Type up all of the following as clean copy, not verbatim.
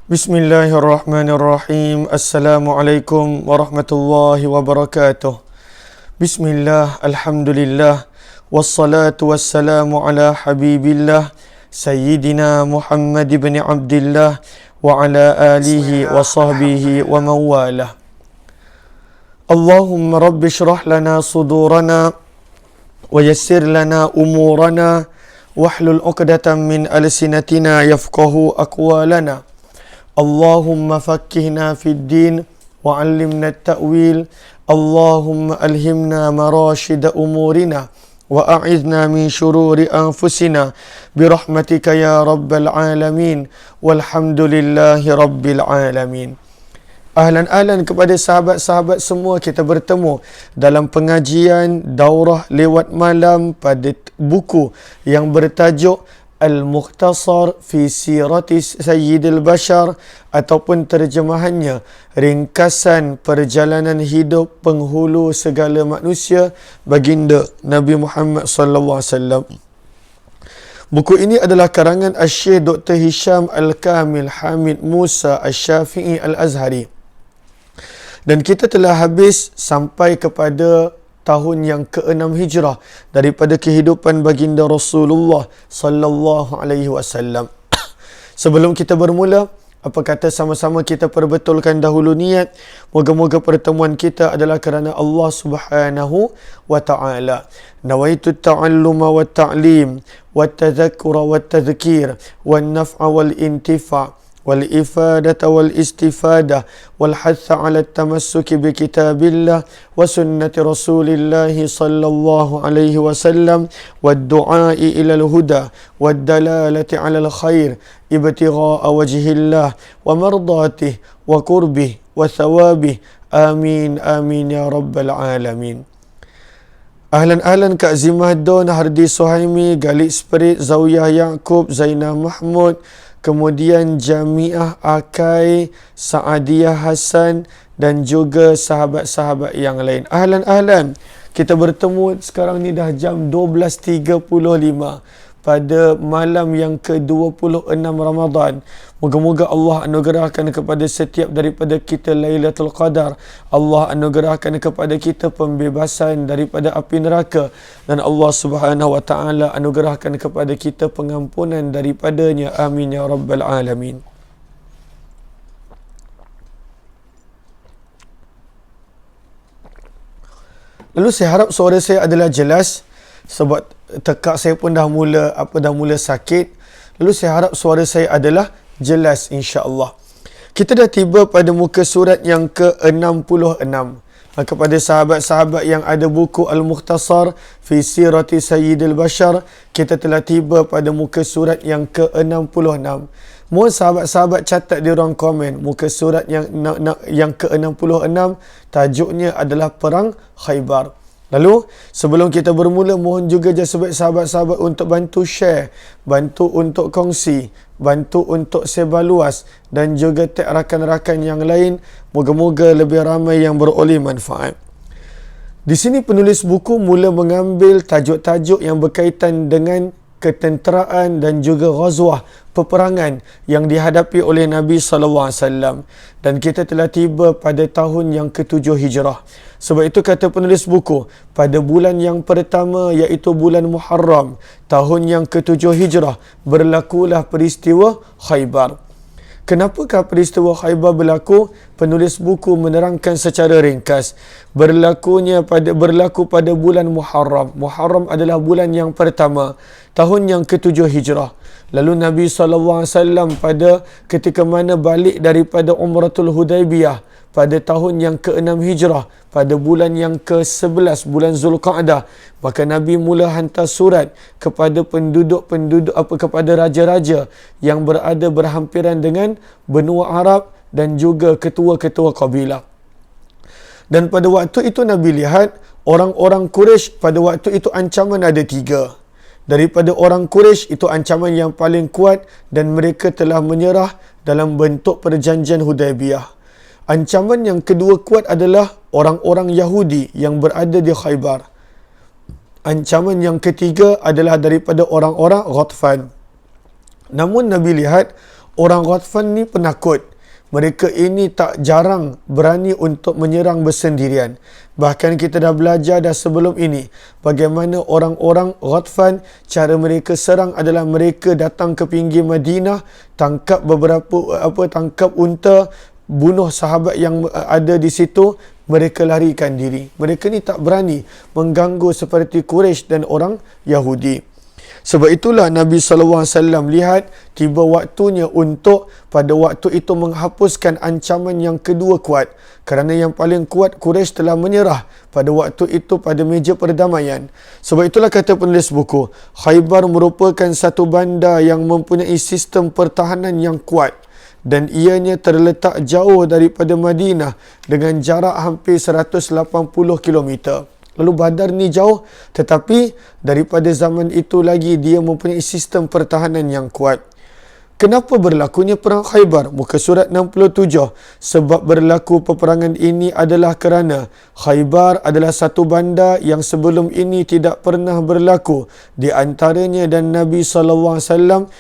Bismillahirrahmanirrahim. Assalamualaikum warahmatullahi wabarakatuh. Bismillah, alhamdulillah, wassalatu wassalamu ala habibillah, Sayyidina Muhammad ibn Abdillah, wa ala alihi wa sahbihi wa mawalah. Allahumma rabbi syrah lana sudurana, wa yassir lana umurana, wahlul uqdatan min alsinatina yafqahu aqwalana. Allahumma fakkihna fid din wa 'allimna at-ta'wil. Allahumma alhimna marashida umurina wa a'idhna min shururi anfusina birahmatika ya rabbal alamin. Walhamdulillahi rabbil alamin. Ahlan kepada sahabat-sahabat semua, kita bertemu dalam pengajian daurah lewat malam pada buku yang bertajuk Al-Mukhtasar fi Sirati Sayyidil Bashar, ataupun terjemahannya ringkasan perjalanan hidup penghulu segala manusia, baginda Nabi Muhammad sallallahu alaihi wasallam. Buku ini adalah karangan Asy-Syaikh Dr. Hisham Al-Kamil Hamid Musa Asy-Syafi'i Al-Azhari. Dan kita telah habis sampai kepada tahun yang ke-6 Hijrah daripada kehidupan baginda Rasulullah sallallahu alaihi wasallam. Sebelum kita bermula, apa kata sama-sama kita perbetulkan dahulu niat. Moga-moga pertemuan kita adalah kerana Allah Subhanahu wa taala. Nawaitu at-ta'alluma wa at-ta'lim wa at-tadhakkura wa at-tadhkir wa an-naf'a wal intifa' والإفادة والاستفادة والحث على التمسك بكتاب الله وسنة رسول الله صلى الله عليه وسلم والدعاء إلى الهدى والدلالة على الخير ابتغاء وجه الله ومرضاته وقربه وثوابه آمين آمين يا رب العالمين. Ahlan Kak Zimah Don, Hardi Suhaimi, Galik Spirit, Zawiyah Yaakob, Zainah Mahmud, kemudian Jamiah Akai, Saadiyah Hasan dan juga sahabat-sahabat yang lain. Ahlan. Kita bertemu sekarang ni dah jam 12.35 pada malam yang ke-26 Ramadan. Moga-moga Allah anugerahkan kepada setiap daripada kita Lailatul Qadar. Allah anugerahkan kepada kita pembebasan daripada api neraka, dan Allah Subhanahu wa taala anugerahkan kepada kita pengampunan daripadanya. Amin ya rabbal alamin. Lalu saya harap suara saya adalah jelas, sebab tekak saya pun dah mula sakit. Lalu saya harap suara saya adalah jelas, insya-Allah. Kita dah tiba pada muka surat yang ke-66. Kepada sahabat-sahabat yang ada buku Al-Mukhtasar fi Sirati Sayyidil Bashar, kita telah tiba pada muka surat yang ke-66. Mohon sahabat-sahabat catat di ruang komen, muka surat yang ke-66 tajuknya adalah Perang Khaybar. Lalu, sebelum kita bermula, mohon juga sahabat-sahabat untuk bantu share, bantu untuk kongsi, bantu untuk sebar luas, dan juga tag rakan-rakan yang lain. Moga-moga lebih ramai yang beroleh manfaat. Di sini penulis buku mula mengambil tajuk-tajuk yang berkaitan dengan ketenteraan dan juga ghazwah, peperangan yang dihadapi oleh Nabi SAW. Dan kita telah tiba pada tahun yang ke-7 Hijrah. Sebab itu kata penulis buku, pada bulan yang pertama iaitu bulan Muharram, tahun yang ke-7 Hijrah, berlakulah peristiwa Khaybar. Kenapakah peristiwa Khaybar berlaku? Penulis buku menerangkan secara ringkas. Berlaku pada bulan Muharram. Muharram adalah bulan yang pertama, tahun yang ke-7 Hijrah. Lalu Nabi SAW pada ketika mana balik daripada Umratul Hudaibiyah pada tahun yang ke-6 Hijrah, pada bulan yang ke-11, bulan Zulqa'dah, maka Nabi mula hantar surat kepada kepada raja-raja yang berada berhampiran dengan benua Arab dan juga ketua-ketua kabilah. Dan pada waktu itu Nabi lihat orang-orang Quraisy, pada waktu itu ancaman ada 3. Daripada orang Quraisy itu ancaman yang paling kuat, dan mereka telah menyerah dalam bentuk perjanjian Hudaibiyah. Ancaman yang kedua kuat adalah orang-orang Yahudi yang berada di Khaybar. Ancaman yang ketiga adalah daripada orang-orang Ghatfan. Namun Nabi lihat Orang Ghatfan ni penakut. Mereka ini tak jarang berani untuk menyerang bersendirian. Bahkan kita dah belajar dah sebelum ini bagaimana orang-orang Ghatfan, cara mereka serang adalah mereka datang ke pinggir Madinah, tangkap tangkap unta, bunuh sahabat yang ada di situ, mereka larikan diri. Mereka ni tak berani mengganggu seperti Quraisy dan orang Yahudi. Sebab itulah Nabi SAW lihat tiba waktunya untuk pada waktu itu menghapuskan ancaman yang kedua kuat. Kerana yang paling kuat Quraisy telah menyerah pada waktu itu pada meja perdamaian. Sebab itulah kata penulis buku, Khaybar merupakan satu bandar yang mempunyai sistem pertahanan yang kuat. Dan ianya terletak jauh daripada Madinah dengan jarak hampir 180 km. Lalu Badar ni jauh, tetapi daripada zaman itu lagi dia mempunyai sistem pertahanan yang kuat. Kenapa berlakunya perang Khaybar? Muka surat 67. Sebab berlaku peperangan ini adalah kerana Khaybar adalah satu bandar yang sebelum ini tidak pernah berlaku di antaranya dan Nabi SAW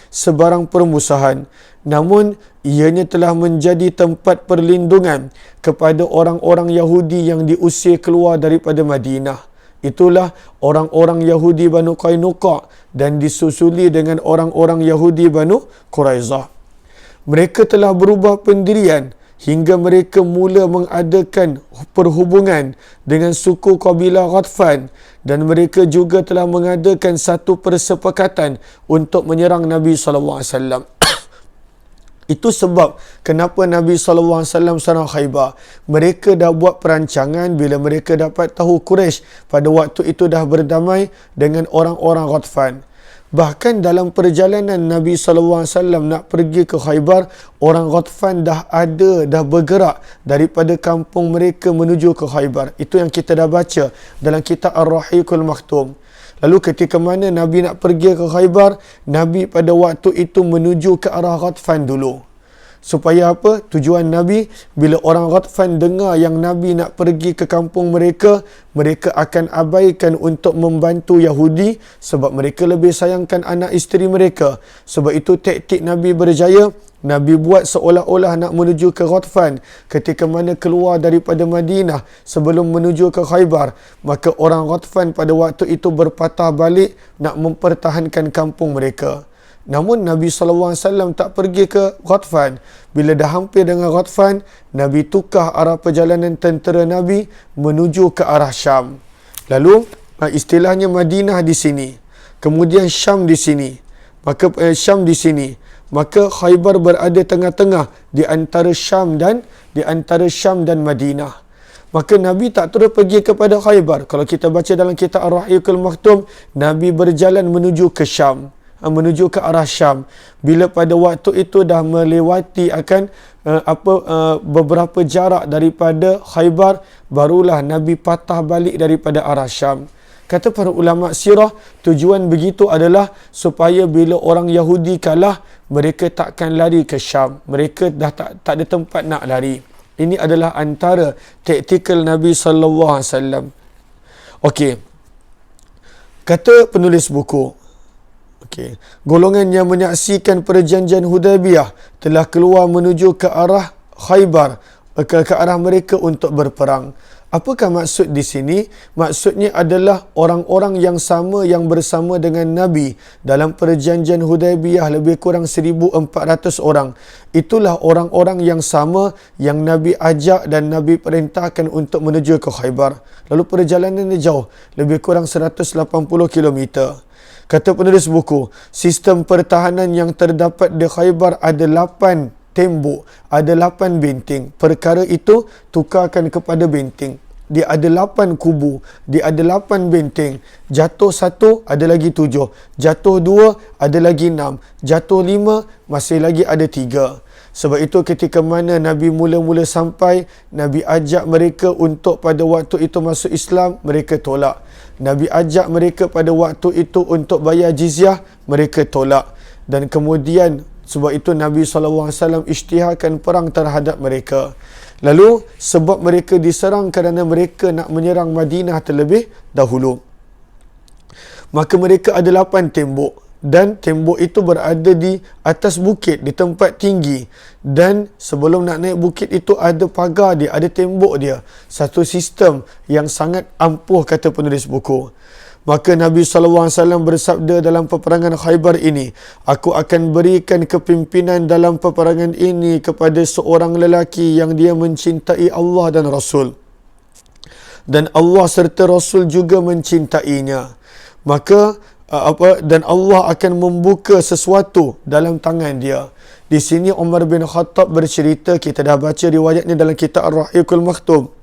sebarang permusuhan. Namun, ianya telah menjadi tempat perlindungan kepada orang-orang Yahudi yang diusir keluar daripada Madinah. Itulah orang-orang Yahudi Banu Qainuqa dan disusuli dengan orang-orang Yahudi Banu Quraizah. Mereka telah berubah pendirian hingga mereka mula mengadakan perhubungan dengan suku kabilah Ghatfan dan mereka juga telah mengadakan satu persepakatan untuk menyerang Nabi SAW. Itu sebab kenapa Nabi SAW serang Khaybar. Mereka dah buat perancangan bila mereka dapat tahu Quraisy pada waktu itu dah berdamai dengan orang-orang Ghatfan. Bahkan dalam perjalanan Nabi SAW nak pergi ke Khaybar, orang Ghatfan dah bergerak daripada kampung mereka menuju ke Khaybar. Itu yang kita dah baca dalam kitab Ar-Rahiqul Maktum. Lalu ketika mana Nabi nak pergi ke Khaybar, Nabi pada waktu itu menuju ke arah Ghatfan dulu. Supaya apa? Tujuan Nabi, bila orang Ghatfan dengar yang Nabi nak pergi ke kampung mereka, mereka akan abaikan untuk membantu Yahudi sebab mereka lebih sayangkan anak isteri mereka. Sebab itu taktik Nabi berjaya. Nabi buat seolah-olah nak menuju ke Ghatfan ketika mana keluar daripada Madinah sebelum menuju ke Khaybar. Maka orang Ghatfan pada waktu itu berpatah balik nak mempertahankan kampung mereka. Namun Nabi SAW tak pergi ke Ghatfan. Bila dah hampir dengan Ghatfan, Nabi tukar arah perjalanan tentera Nabi menuju ke arah Syam. Lalu istilahnya Madinah di sini, kemudian Syam di sini, maka Syam di sini. Maka Khaybar berada tengah-tengah di antara Syam dan Madinah. Maka Nabi tak terus pergi kepada Khaybar. Kalau kita baca dalam kitab Ar-Rahiqul Maktum, Nabi berjalan menuju ke Syam, menuju ke arah Syam. Bila pada waktu itu dah melewati akan beberapa jarak daripada Khaybar, barulah Nabi patah balik daripada arah Syam. Kata para ulama sirah, tujuan begitu adalah supaya bila orang Yahudi kalah, mereka takkan lari ke Syam. Mereka dah tak ada tempat nak lari. Ini adalah antara taktikal Nabi SAW. Okey. Kata penulis buku, golongan yang menyaksikan perjanjian Hudaybiyah telah keluar menuju ke arah Khaybar, ke arah mereka untuk berperang. Apakah maksud di sini? Maksudnya adalah orang-orang yang sama yang bersama dengan Nabi dalam perjanjian Hudaybiyah, lebih kurang 1,400 orang. Itulah orang-orang yang sama yang Nabi ajak dan Nabi perintahkan untuk menuju ke Khaybar. Lalu perjalanannya jauh, lebih kurang 180 km. Kata penulis buku, sistem pertahanan yang terdapat di Khaybar ada 8 tembok, ada 8 benteng. Perkara itu tukarkan kepada benteng. Dia ada 8 kubu, dia ada 8 benteng. Jatuh 1, ada lagi 7. Jatuh 2, ada lagi 6. Jatuh 5, masih lagi ada 3. Sebab itu ketika mana Nabi mula-mula sampai, Nabi ajak mereka untuk pada waktu itu masuk Islam, mereka tolak. Nabi ajak mereka pada waktu itu untuk bayar jizyah, mereka tolak. Dan kemudian sebab itu Nabi SAW isytiharkan perang terhadap mereka. Lalu sebab mereka diserang kerana mereka nak menyerang Madinah terlebih dahulu. Maka mereka ada 8 tembok. dan tembok itu berada di atas bukit, di tempat tinggi, dan sebelum nak naik bukit itu ada pagar dia, ada tembok dia. Satu sistem yang sangat ampuh, kata penulis buku. Maka Nabi SAW bersabda dalam peperangan Khaybar ini, aku akan berikan kepimpinan dalam peperangan ini kepada seorang lelaki yang dia mencintai Allah dan Rasul, dan Allah serta Rasul juga mencintainya. Maka dan Allah akan membuka sesuatu dalam tangan dia. Di sini Umar bin Khattab bercerita, kita dah baca riwayatnya dalam kitab Ar-Rahiqul Maktum.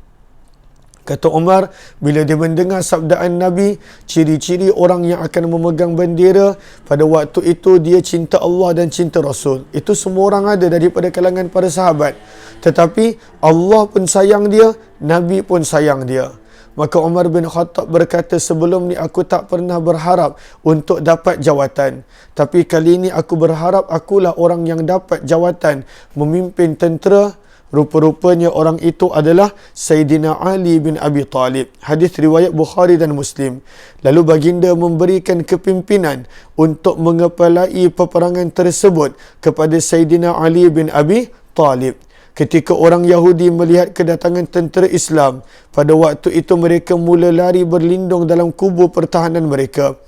Kata Umar, bila dia mendengar sabdaan Nabi, ciri-ciri orang yang akan memegang bendera pada waktu itu, dia cinta Allah dan cinta Rasul. Itu semua orang ada daripada kalangan para sahabat. Tetapi Allah pun sayang dia, Nabi pun sayang dia. Maka Umar bin Khattab berkata, sebelum ni aku tak pernah berharap untuk dapat jawatan. Tapi kali ini aku berharap akulah orang yang dapat jawatan memimpin tentera. Rupa-rupanya orang itu adalah Sayyidina Ali bin Abi Talib. Hadis riwayat Bukhari dan Muslim. Lalu baginda memberikan kepimpinan untuk mengepalai peperangan tersebut kepada Sayyidina Ali bin Abi Talib. Ketika orang Yahudi melihat kedatangan tentera Islam, pada waktu itu mereka mula lari berlindung dalam kubu pertahanan mereka.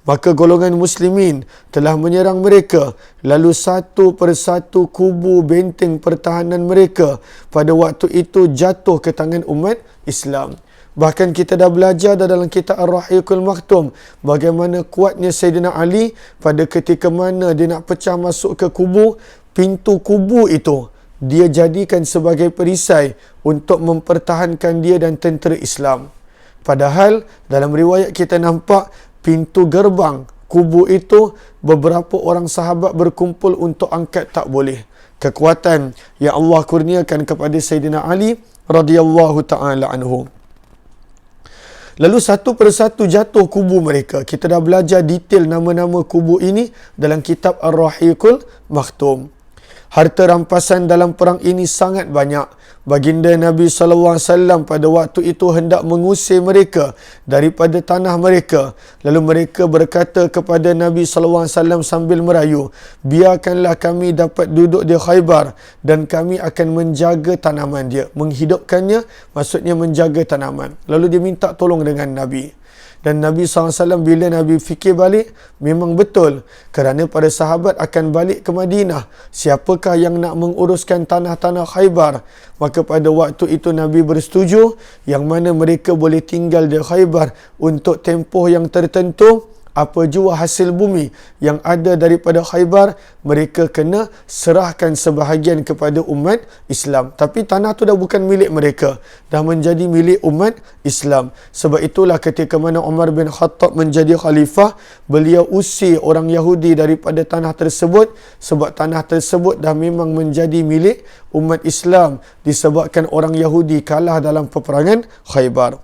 Maka golongan muslimin telah menyerang mereka. Lalu satu persatu kubu benteng pertahanan mereka pada waktu itu jatuh ke tangan umat Islam. Bahkan kita dah belajar dalam kitab Ar-Rahiqul Maktum bagaimana kuatnya Sayyidina Ali pada ketika mana dia nak pecah masuk ke kubu, pintu kubu itu dia jadikan sebagai perisai untuk mempertahankan dia dan tentera Islam. Padahal dalam riwayat kita nampak pintu gerbang kubu itu beberapa orang sahabat berkumpul untuk angkat, tak boleh. Kekuatan yang Allah kurniakan kepada Sayyidina Ali radhiyallahu ta'ala anhu. Lalu satu persatu jatuh kubu mereka. Kita dah belajar detail nama-nama kubu ini dalam kitab Ar-Rahiqul Maktum. Harta rampasan dalam perang ini sangat banyak. Baginda Nabi SAW pada waktu itu hendak mengusir mereka daripada tanah mereka. Lalu mereka berkata kepada Nabi SAW sambil merayu, biarkanlah kami dapat duduk di Khaybar dan kami akan menjaga tanaman dia. Menghidupkannya maksudnya menjaga tanaman. Lalu dia minta tolong dengan Nabi. Dan Nabi SAW bila Nabi fikir balik, memang betul. Kerana para sahabat akan balik ke Madinah. Siapakah yang nak menguruskan tanah-tanah Khaybar? Maka pada waktu itu Nabi bersetuju yang mana mereka boleh tinggal di Khaybar untuk tempoh yang tertentu. Apa jua hasil bumi yang ada daripada Khaybar, mereka kena serahkan sebahagian kepada umat Islam. Tapi tanah tu dah bukan milik mereka, dah menjadi milik umat Islam. Sebab itulah ketika mana Umar bin Khattab menjadi khalifah, beliau usir orang Yahudi daripada tanah tersebut, sebab tanah tersebut dah memang menjadi milik umat Islam disebabkan orang Yahudi kalah dalam peperangan Khaybar.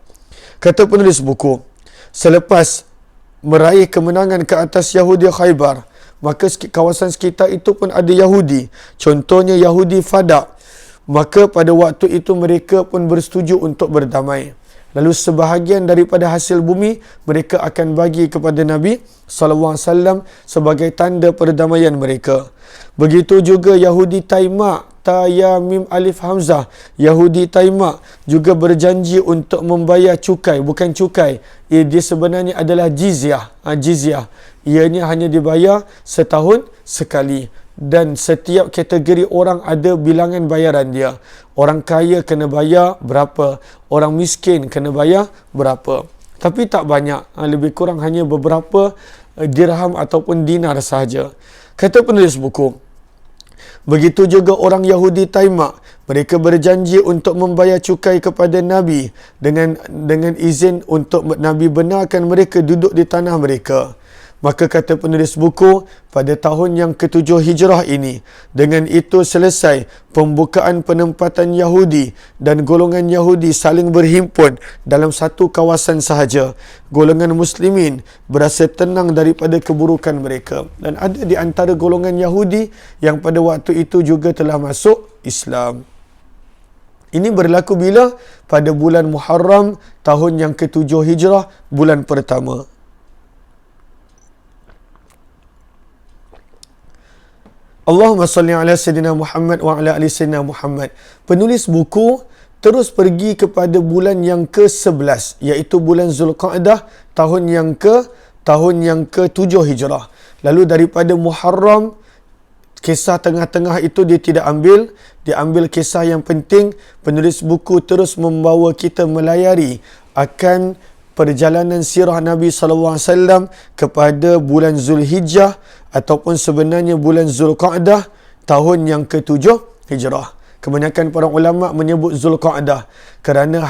Kata penulis buku, selepas meraih kemenangan ke atas Yahudi Khaybar, maka kawasan sekitar itu pun ada Yahudi. Contohnya Yahudi Fadak. Maka pada waktu itu mereka pun bersetuju untuk berdamai. Lalu sebahagian daripada hasil bumi mereka akan bagi kepada Nabi SAW sebagai tanda perdamaian mereka. Begitu juga Yahudi Taimak, Ta Ya Mim Alif Hamzah, Yahudi Taimak juga berjanji untuk membayar cukai. Bukan cukai, dia sebenarnya adalah jizyah. Jizyah, ianya hanya dibayar setahun sekali. Dan setiap kategori orang ada bilangan bayaran dia. Orang kaya kena bayar berapa, orang miskin kena bayar berapa. Tapi tak banyak, lebih kurang hanya beberapa dirham ataupun dinar sahaja. Kata penulis buku, begitu juga orang Yahudi Taimak, mereka berjanji untuk membayar cukai kepada Nabi dengan izin untuk Nabi benarkan mereka duduk di tanah mereka. Maka kata penulis buku, pada tahun yang ke-7 Hijrah ini, dengan itu selesai pembukaan penempatan Yahudi dan golongan Yahudi saling berhimpun dalam satu kawasan sahaja. Golongan Muslimin berasa tenang daripada keburukan mereka. Dan ada di antara golongan Yahudi yang pada waktu itu juga telah masuk Islam. Ini berlaku bila? Pada bulan Muharram tahun yang ke-7 Hijrah, bulan pertama. Allahumma salli ala Sayyidina Muhammad wa ala ali Sayyidina Muhammad. Penulis buku terus pergi kepada bulan yang ke-11, iaitu bulan Zulqa'dah, tahun yang ke-7 Hijrah. Lalu daripada Muharram, kisah tengah-tengah itu dia tidak ambil, dia ambil kisah yang penting. Penulis buku terus membawa kita melayari akan perjalanan sirah Nabi SAW kepada bulan Zulhijjah ataupun sebenarnya bulan Zulqa'dah, tahun yang ke-7 Hijrah. Kebanyakan para ulama menyebut Zulqa'dah kerana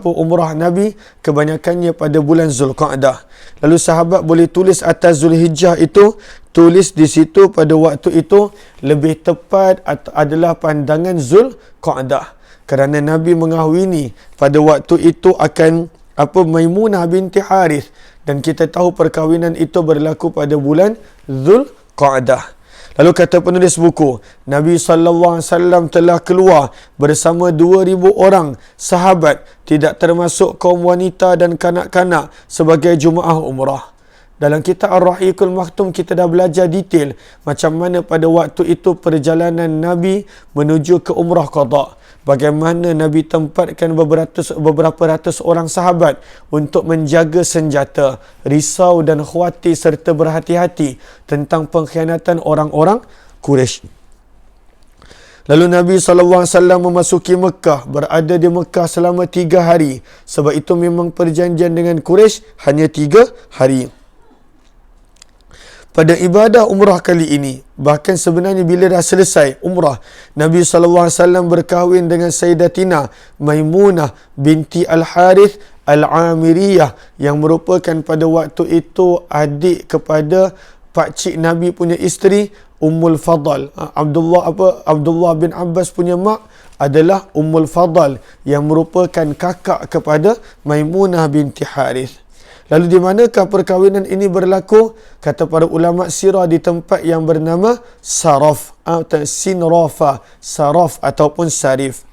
umrah Nabi kebanyakannya pada bulan Zulqa'dah. Lalu sahabat boleh tulis atas Zulhijjah itu, tulis di situ pada waktu itu lebih tepat adalah pandangan Zulqa'dah. Kerana Nabi mengahwini pada waktu itu akan Maimunah binti Harith, dan kita tahu perkahwinan itu berlaku pada bulan Zulqa'dah. Lalu kata penulis buku, Nabi SAW telah keluar bersama 2,000 orang sahabat, tidak termasuk kaum wanita dan kanak-kanak, sebagai jemaah umrah. Dalam kitab Ar-Rahiqul Maktum kita dah belajar detail macam mana pada waktu itu perjalanan Nabi menuju ke umrah qada. Bagaimana Nabi tempatkan beberapa ratus orang sahabat untuk menjaga senjata, risau dan khawatir serta berhati-hati tentang pengkhianatan orang-orang Quraisy. Lalu Nabi SAW memasuki Mekah, berada di Mekah selama 3 hari. Sebab itu memang perjanjian dengan Quraisy hanya 3 hari. Pada ibadah umrah kali ini, bahkan sebenarnya bila dah selesai umrah, Nabi SAW berkahwin dengan Sayyidatina Maimunah binti Al-Harith Al-Amiriyah, yang merupakan pada waktu itu adik kepada pakcik Nabi punya isteri, Ummul Fadal. Abdullah bin Abbas punya mak adalah Ummul Fadal, yang merupakan kakak kepada Maimunah binti Harith. Lalu di manakah perkahwinan ini berlaku? Kata para ulama sirah, di tempat yang bernama Saraf, Sinrafa, Saraf ataupun Sarif.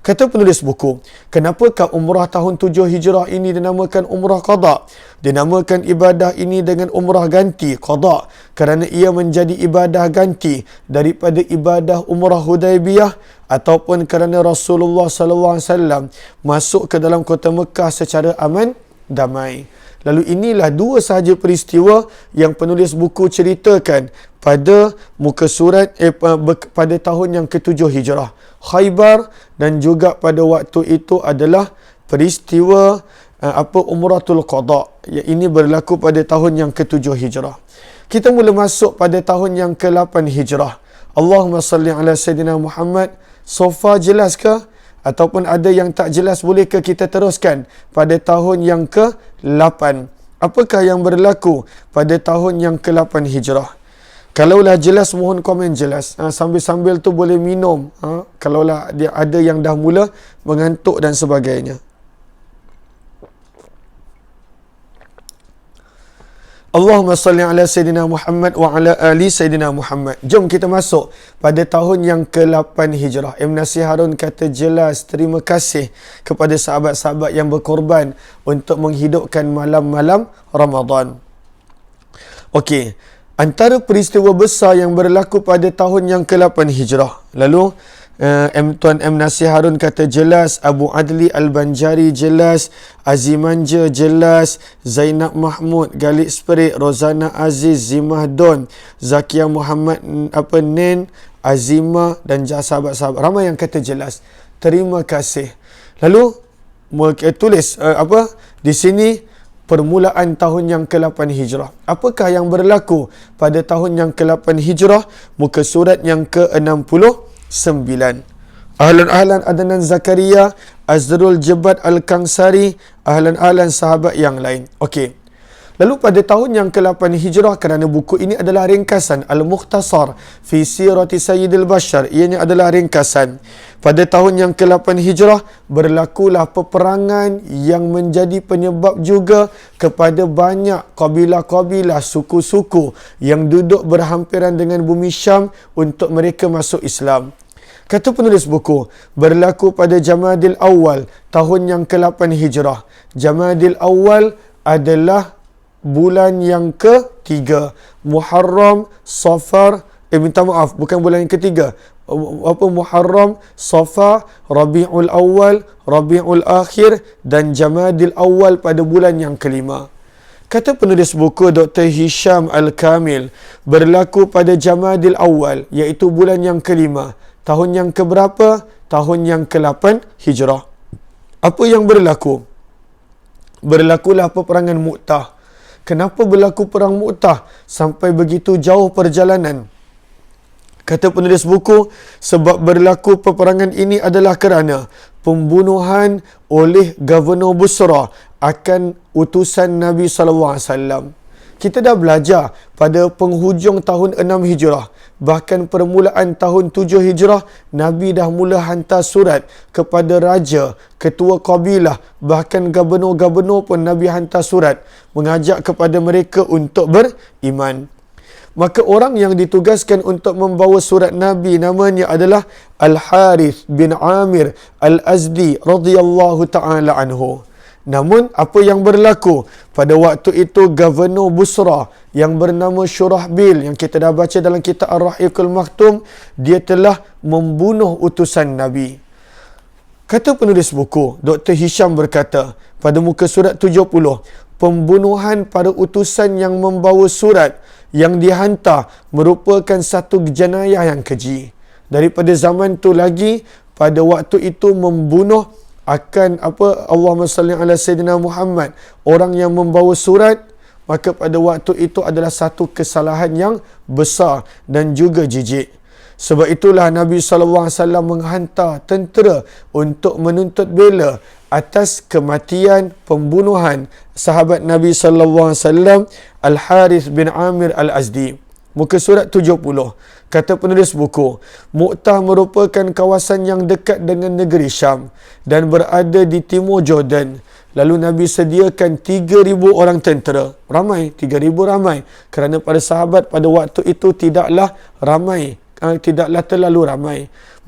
Kata penulis buku, kenapakah umrah tahun 7 Hijrah ini dinamakan umrah qada? Dinamakan ibadah ini dengan umrah ganti, qada, kerana ia menjadi ibadah ganti daripada ibadah umrah Hudaibiyah, ataupun kerana Rasulullah SAW masuk ke dalam kota Mekah secara aman damai. Lalu inilah 2 sahaja peristiwa yang penulis buku ceritakan pada muka surat pada tahun yang ke-7 Hijrah. Khaybar, dan juga pada waktu itu adalah peristiwa Umratul Qada. Ini berlaku pada tahun yang ke-7 Hijrah. Kita mula masuk pada tahun yang ke-8 Hijrah. Allahumma salli ala Sayyidina Muhammad. So far jelas ke? Ataupun ada yang tak jelas, bolehkah kita teruskan pada tahun yang ke-8? Apakah yang berlaku pada tahun yang ke-8 Hijrah? Kalaulah jelas, mohon komen jelas. Sambil-sambil tu boleh minum. Kalaulah dia ada yang dah mula mengantuk dan sebagainya. Allahumma salli ala Sayyidina Muhammad wa ala ali Sayyidina Muhammad. Jom kita masuk pada tahun yang ke-8 Hijrah. Ibn Nasir Harun kata jelas terima kasih kepada sahabat-sahabat yang berkorban untuk menghidupkan malam-malam Ramadan. Okey, antara peristiwa besar yang berlaku pada tahun yang ke-8 Hijrah. Lalu Tuan M. Nasir Harun kata jelas, Abu Adli Al-Banjari jelas, Azimanja jelas, Zainab Mahmud, Galip Sperik, Rozana Aziz, Zimah Don, Zakia Muhammad Nen, Azimah dan sahabat-sahabat. Ramai yang kata jelas. Terima kasih. Lalu tulis di sini permulaan tahun yang ke-8 Hijrah. Apakah yang berlaku pada tahun yang ke-8 Hijrah? Muka surat yang ke-69. Ahlan Adnan Zakaria, Azrul Jebat Al-Kangsari, ahlan sahabat yang lain. Okey. Lalu pada tahun yang ke-8 Hijrah, kerana buku ini adalah ringkasan Al-Mukhtasar fi Sirati Sayyidil Bashar, ianya adalah ringkasan. Pada tahun yang ke-8 Hijrah berlakulah peperangan yang menjadi penyebab juga kepada banyak kabilah-kabilah, suku-suku yang duduk berhampiran dengan bumi Syam untuk mereka masuk Islam. Kata penulis buku, berlaku pada Jamadil Awal, tahun yang ke-8 Hijrah. Jamadil Awal adalah bulan yang ke-3. Muharram, Safar, minta maaf, bukan bulan yang ketiga. Muharram, Safar, Rabiul Awal, Rabiul Akhir dan Jamadil Awal pada bulan yang kelima. Kata penulis buku Dr. Hisham Al-Kamil, berlaku pada Jamadil Awal, iaitu bulan yang kelima. Tahun yang keberapa? Tahun yang ke-8 Hijrah. Apa yang berlaku? Berlakulah peperangan Mu'tah. Kenapa berlaku perang Mu'tah sampai begitu jauh perjalanan? Kata penulis buku, sebab berlaku peperangan ini adalah kerana pembunuhan oleh Gubernur Busra akan utusan Nabi SAW. Kita dah belajar pada penghujung tahun 6 Hijrah, bahkan permulaan tahun 7 Hijrah, Nabi dah mula hantar surat kepada raja, ketua kabilah, bahkan gubernur-gubernur pun Nabi hantar surat mengajak kepada mereka untuk beriman. Maka orang yang ditugaskan untuk membawa surat Nabi namanya adalah Al-Harith bin Amir Al-Azdi radhiyallahu ta'ala anhu. Namun apa yang berlaku? Pada waktu itu Gubernur Busra yang bernama Syurahbil, yang kita dah baca dalam kitab Ar-Rahiqul Maktum, dia telah membunuh utusan Nabi. Kata penulis buku, Dr. Hisham berkata pada muka surat 70, pembunuhan para utusan yang membawa surat yang dihantar merupakan satu jenayah yang keji. Daripada zaman tu lagi, pada waktu itu membunuh akan Allahumma salli ala Sayyidina Muhammad, orang yang membawa surat, maka pada waktu itu adalah satu kesalahan yang besar dan juga jijik. Sebab itulah Nabi SAW menghantar tentera untuk menuntut bela atas kematian pembunuhan sahabat Nabi SAW Al-Harith bin Amir Al-Azdi. Muka surat 70. Kata penulis buku, Mu'tah merupakan kawasan yang dekat dengan negeri Syam dan berada di timur Jordan. Lalu Nabi sediakan 3,000 orang tentera. Ramai, 3,000 ramai. Kerana pada sahabat pada waktu itu tidaklah ramai, tidaklah terlalu ramai.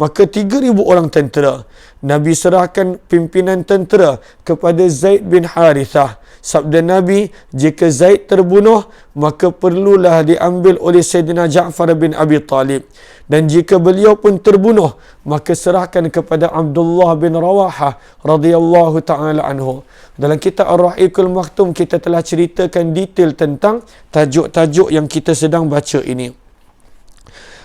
Maka 3,000 orang tentera. Nabi serahkan pimpinan tentera kepada Zaid bin Harithah. Sabda Nabi, jika Zaid terbunuh, maka perlulah diambil oleh Sayyidina Ja'far bin Abi Talib. Dan jika beliau pun terbunuh, maka serahkan kepada Abdullah bin Rawahah radhiyallahu ta'ala anhu. Dalam kitab Ar-Rahiqul Maktum kita telah ceritakan detail tentang tajuk-tajuk yang kita sedang baca ini.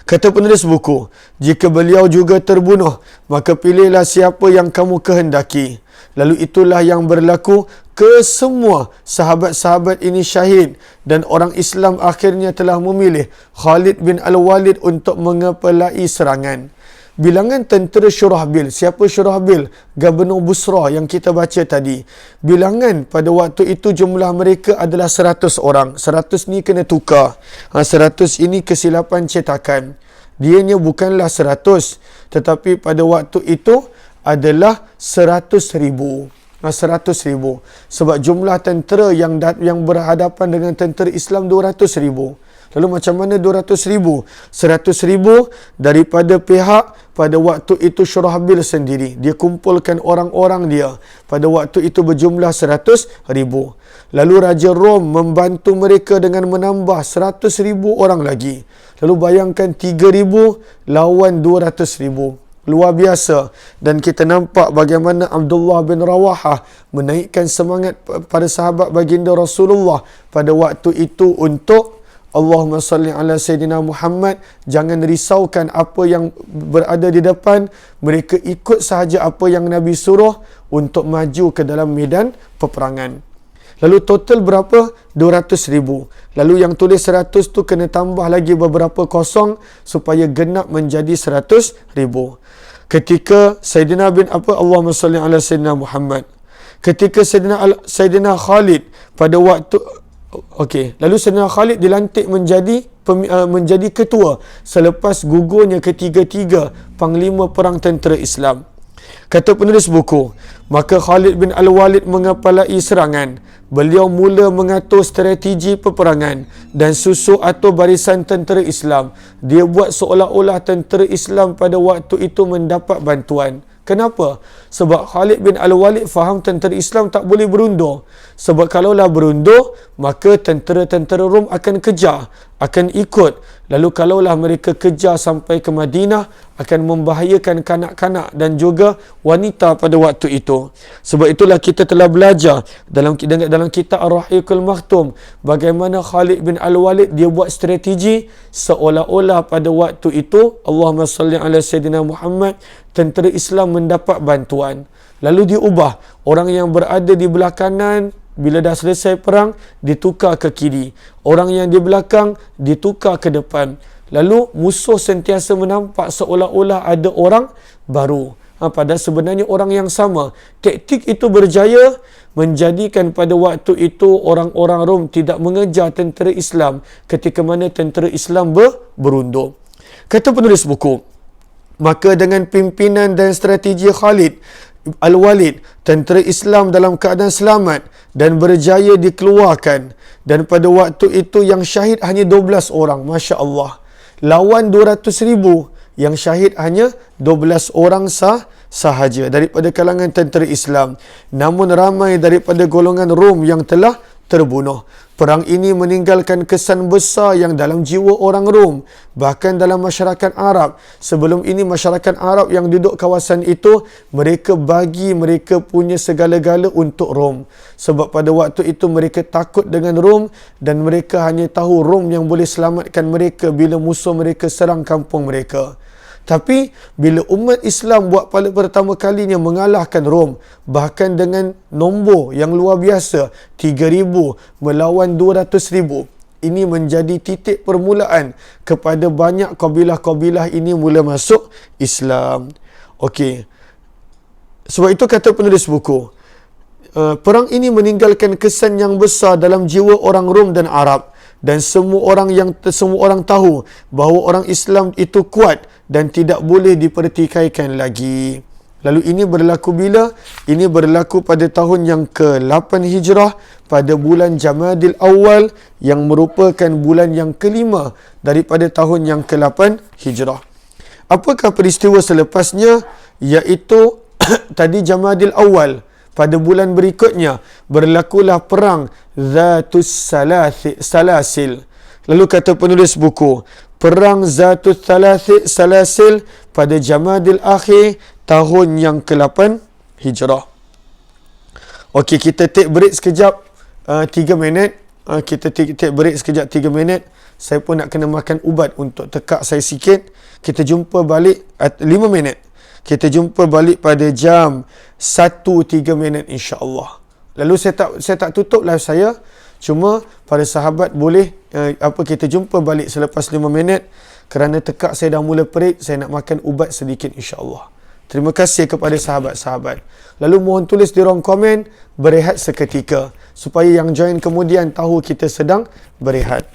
Kata penulis buku, jika beliau juga terbunuh, maka pilihlah siapa yang kamu kehendaki. Lalu itulah yang berlaku, kesemua sahabat-sahabat ini syahid dan orang Islam akhirnya telah memilih Khalid bin Al-Walid untuk mengepalai serangan. Bilangan tentera Syurahbil. Siapa Syurahbil? Gubernur Busra yang kita baca tadi. Bilangan pada waktu itu jumlah mereka adalah 100 orang. 100 ni kena tukar. 100 ini kesilapan cetakan. Dianya bukanlah 100. Tetapi pada waktu itu adalah 100,000. 100,000. Sebab jumlah tentera yang berhadapan dengan tentera Islam 200,000. Lalu macam mana 200,000? 100,000 daripada pihak pada waktu itu Syurahbil sendiri. Dia kumpulkan orang-orang dia. Pada waktu itu berjumlah 100,000. Lalu Raja Rom membantu mereka dengan menambah 100,000 orang lagi. Lalu bayangkan 3,000 lawan 200,000. Luar biasa. Dan kita nampak bagaimana Abdullah bin Rawahah menaikkan semangat pada sahabat baginda Rasulullah pada waktu itu untuk Allahumma salli ala Sayyidina Muhammad, jangan risaukan apa yang berada di depan, mereka ikut sahaja apa yang Nabi suruh untuk maju ke dalam medan peperangan. Lalu total berapa? 200,000. Lalu yang tulis 100 tu kena tambah lagi beberapa kosong supaya genap menjadi 100,000. Ketika Sayyidina Allahumma salli ala Sayyidina Muhammad. Ketika Sayyidina Khalid pada waktu lalu Sayyidina Khalid dilantik menjadi ketua selepas gugurnya ketiga-tiga panglima perang tentera Islam. Kata penulis buku, maka Khalid bin Al-Walid mengepalai serangan. Beliau mula mengatur strategi peperangan dan susun atau barisan tentera Islam. Dia buat seolah-olah tentera Islam pada waktu itu mendapat bantuan. Kenapa? Sebab Khalid bin Al-Walid faham tentera Islam tak boleh berundur. Sebab kalaulah berundur, maka tentera-tentera Rom akan kejar. akan ikut. Lalu kalaulah mereka kejar sampai ke Madinah, akan membahayakan kanak-kanak dan juga wanita pada waktu itu. Sebab itulah kita telah belajar dalam kitab Ar-Rahiqul Maktum bagaimana Khalid bin Al-Walid dia buat strategi seolah-olah pada waktu itu Allahumma salli ala Sayyidina Muhammad, tentera Islam mendapat bantuan. Lalu diubah, orang yang berada di belah kanan bila dah selesai perang ditukar ke kiri, orang yang di belakang ditukar ke depan. Lalu musuh sentiasa menampak seolah-olah ada orang baru, padahal sebenarnya orang yang sama. Taktik itu berjaya menjadikan pada waktu itu orang-orang Rom tidak mengejar tentera Islam ketika mana tentera Islam berundur. Kata penulis buku, maka dengan pimpinan dan strategi Khalid Al-Walid, tentera Islam dalam keadaan selamat dan berjaya dikeluarkan. Dan pada waktu itu yang syahid hanya 12 orang. Masya Allah. Lawan 200,000, yang syahid hanya 12 orang sahaja daripada kalangan tentera Islam. Namun ramai daripada golongan Rom yang telah terbunuh. Perang ini meninggalkan kesan besar yang dalam jiwa orang Rom, bahkan dalam masyarakat Arab. Sebelum ini masyarakat Arab yang duduk kawasan itu, mereka punya segala-gala untuk Rom. Sebab pada waktu itu mereka takut dengan Rom dan mereka hanya tahu Rom yang boleh selamatkan mereka bila musuh mereka serang kampung mereka. Tapi bila umat Islam buat pada pertama kalinya mengalahkan Rom, bahkan dengan nombor yang luar biasa, 3,000 melawan 200,000, ini menjadi titik permulaan kepada banyak kabilah-kabilah ini mula masuk Islam. Okey. Sebab itu kata penulis buku, perang ini meninggalkan kesan yang besar dalam jiwa orang Rom dan Arab. Dan semua orang tahu bahawa orang Islam itu kuat dan tidak boleh dipertikaikan lagi. Lalu ini berlaku bila? Ini berlaku pada tahun yang ke-8 Hijrah, pada bulan Jamadil Awal yang merupakan bulan yang kelima daripada tahun yang ke-8 Hijrah. Apakah peristiwa selepasnya? Iaitu tadi Jamadil Awal. Pada bulan berikutnya berlakulah perang Zatus Salasil. Lalu kata penulis buku, perang Zatus Salasil pada Jamadil Akhir tahun yang ke-8 Hijrah. Okey, kita take break sekejap 3 minit. Kita take break sekejap 3 minit. Saya pun nak kena makan ubat untuk tekak saya sikit. Kita jumpa balik 5 minit. Kita jumpa balik pada jam 1:03 insya-Allah. Lalu saya tak tutup live saya. Cuma para sahabat boleh kita jumpa balik selepas 5 minit kerana tekak saya dah mula perit, saya nak makan ubat sedikit insya-Allah. Terima kasih kepada sahabat-sahabat. Lalu mohon tulis di ruang komen berehat seketika supaya yang join kemudian tahu kita sedang berehat.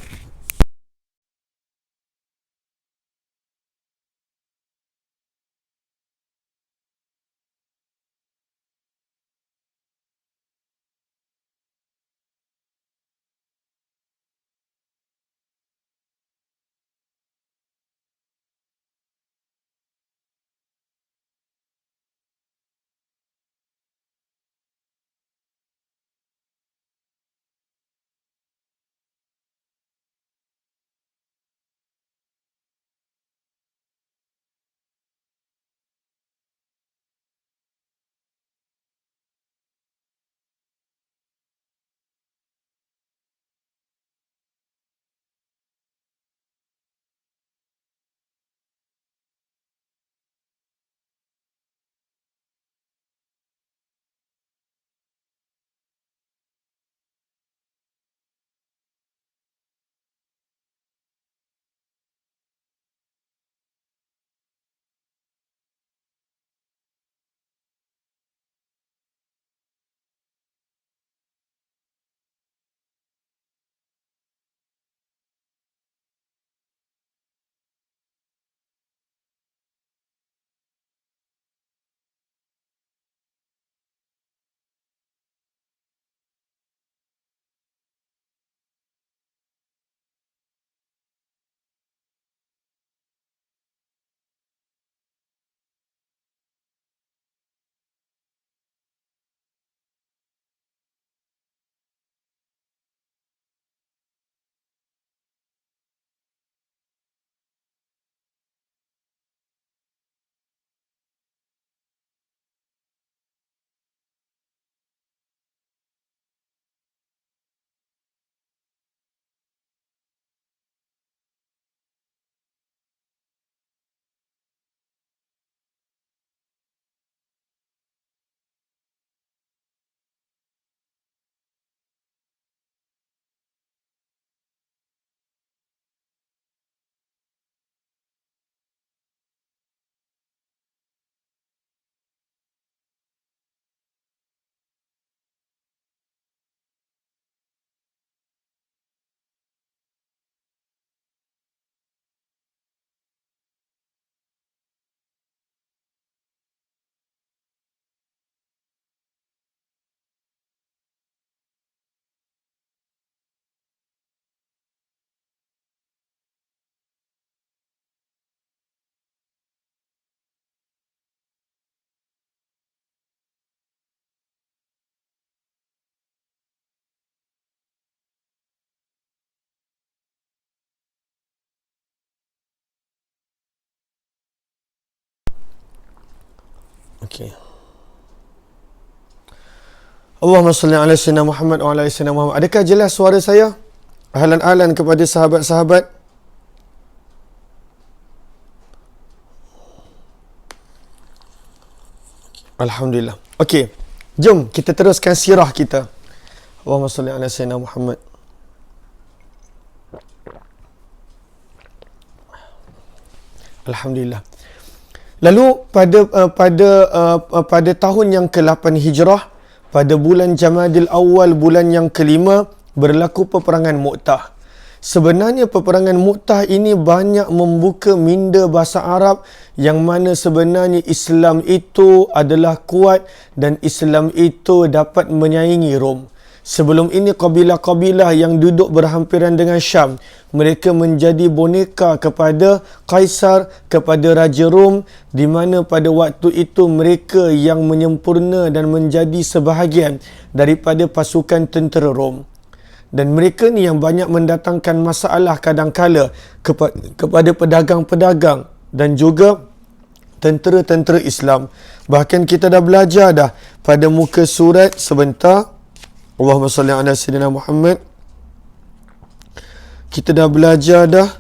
Okey. Allahumma salli ala sayyidina Muhammad wa ala ali sayyidina Muhammad. Adakah jelas suara saya? Ahlan-ahlan kepada sahabat-sahabat. Alhamdulillah. Okey. Jom kita teruskan sirah kita. Allahumma salli ala sayyidina Muhammad. Alhamdulillah. Lalu pada tahun yang ke-8 Hijrah, pada bulan Jamadil Awal, bulan yang kelima, berlaku peperangan Mu'tah. Sebenarnya peperangan Mu'tah ini banyak membuka minda bahasa Arab, yang mana sebenarnya Islam itu adalah kuat dan Islam itu dapat menyaingi Rom. Sebelum ini kabilah-kabilah yang duduk berhampiran dengan Syam, mereka menjadi boneka kepada Kaisar, kepada Raja Rom, di mana pada waktu itu mereka yang menyempurna dan menjadi sebahagian daripada pasukan tentera Rom. Dan mereka ni yang banyak mendatangkan masalah kadang-kala kepada pedagang-pedagang dan juga tentera-tentera Islam. Bahkan kita dah belajar dah pada muka surat sebentar. Allahumma salli ala sayyidina Muhammad. Kita dah belajar dah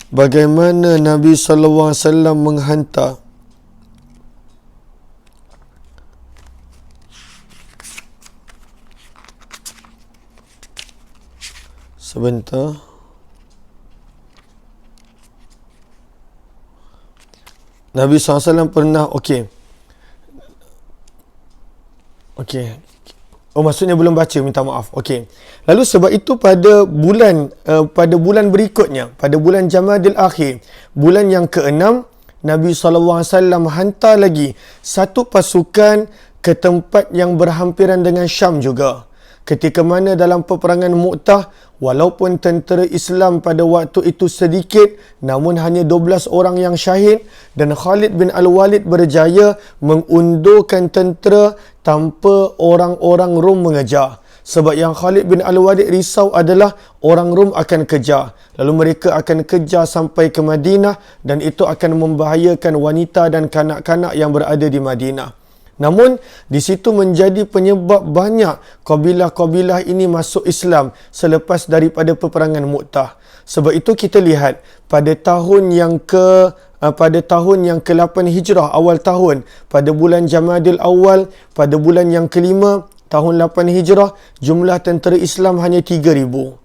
bagaimana Nabi SAW menghantar sebentar. Nabi SAW pernah, okey. Oh, maksudnya belum baca, minta maaf. Okey. Lalu sebab itu pada bulan berikutnya, pada bulan Jamadil Akhir, bulan yang ke-6, Nabi SAW hantar lagi satu pasukan ke tempat yang berhampiran dengan Syam juga. Ketika mana dalam peperangan Mu'tah, walaupun tentera Islam pada waktu itu sedikit, namun hanya 12 orang yang syahid, dan Khalid bin Al-Walid berjaya mengundurkan tentera tanpa orang-orang Rom mengejar. Sebab yang Khalid bin Al-Walid risau adalah orang Rom akan kejar. Lalu mereka akan kejar sampai ke Madinah, dan itu akan membahayakan wanita dan kanak-kanak yang berada di Madinah. Namun, di situ menjadi penyebab banyak kabilah-kabilah ini masuk Islam selepas daripada peperangan Mu'tah. Sebab itu kita lihat pada tahun yang ke-8 Hijrah, awal tahun, pada bulan Jamadil Awal, pada bulan yang kelima, tahun 8 Hijrah, jumlah tentera Islam hanya 3,000.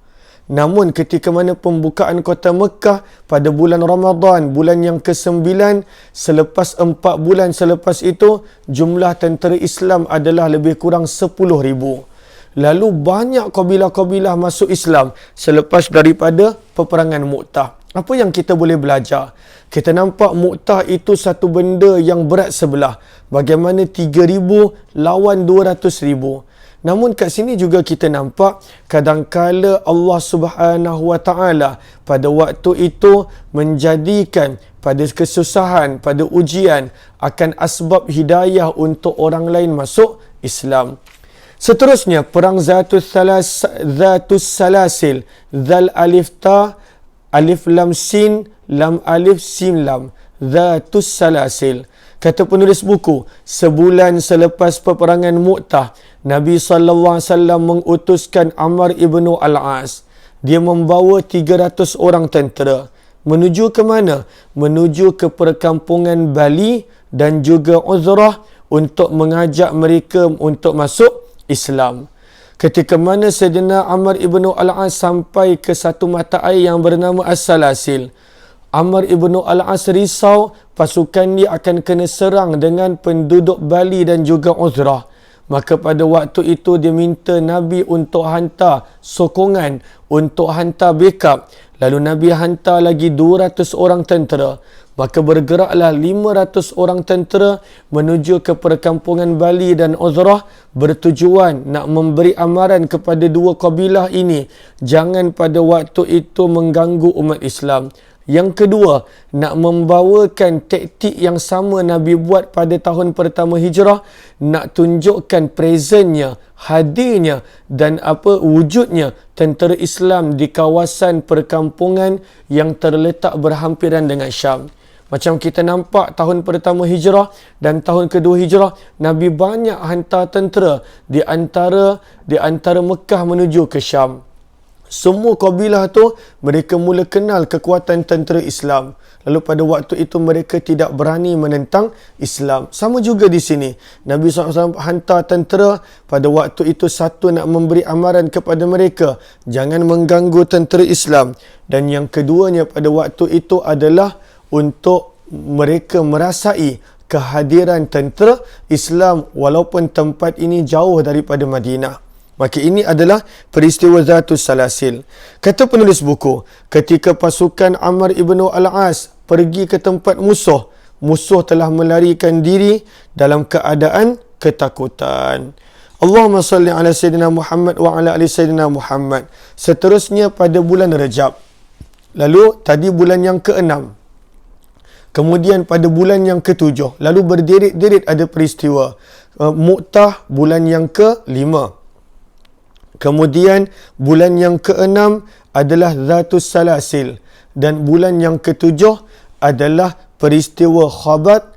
Namun ketika mana pembukaan kota Mekah pada bulan Ramadan, bulan yang ke-9, selepas 4 bulan selepas itu, jumlah tentera Islam adalah lebih kurang 10,000. Lalu banyak kabilah-kabilah masuk Islam selepas daripada peperangan Mu'tah. Apa yang kita boleh belajar? Kita nampak Mu'tah itu satu benda yang berat sebelah. Bagaimana 3,000 lawan 200,000. Namun kat sini juga kita nampak kadangkala Allah Subhanahu Wa Taala pada waktu itu menjadikan pada kesusahan, pada ujian akan asbab hidayah untuk orang lain masuk Islam. Seterusnya perang Zatus Salasil, Zal Alif Ta, Alif Lam Sin, Lam Alif Sin Lam, Zatus Salasil. Kata penulis buku, sebulan selepas peperangan Mu'tah, Nabi SAW mengutuskan Amr ibn Al-As. Dia membawa 300 orang tentera. Menuju ke mana? Menuju ke perkampungan Bali dan juga Uzrah untuk mengajak mereka untuk masuk Islam. Ketika mana Sayyidina Amr ibn Al-As sampai ke satu mata air yang bernama As-Salasil, Amr ibn Al-As risau pasukan dia akan kena serang dengan penduduk Bali dan juga Uzrah. Maka pada waktu itu dia minta Nabi untuk hantar sokongan, untuk hantar backup. Lalu Nabi hantar lagi 200 orang tentera. Maka bergeraklah 500 orang tentera menuju ke perkampungan Bali dan Uzrah, bertujuan nak memberi amaran kepada dua kabilah ini jangan pada waktu itu mengganggu umat Islam. Yang kedua, nak membawakan taktik yang sama Nabi buat pada tahun pertama Hijrah, nak tunjukkan presentnya, hadirnya dan wujudnya tentera Islam di kawasan perkampungan yang terletak berhampiran dengan Syam. Macam kita nampak tahun pertama hijrah dan tahun kedua hijrah, Nabi banyak hantar tentera di antara Mekah menuju ke Syam. Semua kabilah tu mereka mula kenal kekuatan tentera Islam. Lalu pada waktu itu mereka tidak berani menentang Islam. Sama juga di sini. Nabi SAW hantar tentera, pada waktu itu satu nak memberi amaran kepada mereka, jangan mengganggu tentera Islam. Dan yang keduanya pada waktu itu adalah untuk mereka merasai kehadiran tentera Islam walaupun tempat ini jauh daripada Madinah. Maka ini adalah peristiwa Zatus Salasil. Kata penulis buku, ketika pasukan Amr ibn al-As pergi ke tempat musuh telah melarikan diri dalam keadaan ketakutan. Allahumma salli ala Sayyidina Muhammad wa ala ali Sayyidina Muhammad. Seterusnya pada bulan Rajab. Lalu tadi bulan yang ke-6. Kemudian pada bulan yang ke-7. Lalu berderit-derit ada peristiwa. Mu'tah bulan yang ke-5. Kemudian bulan yang ke-6 adalah Zatus Salasil. Dan bulan yang ke-7 adalah peristiwa Khabat.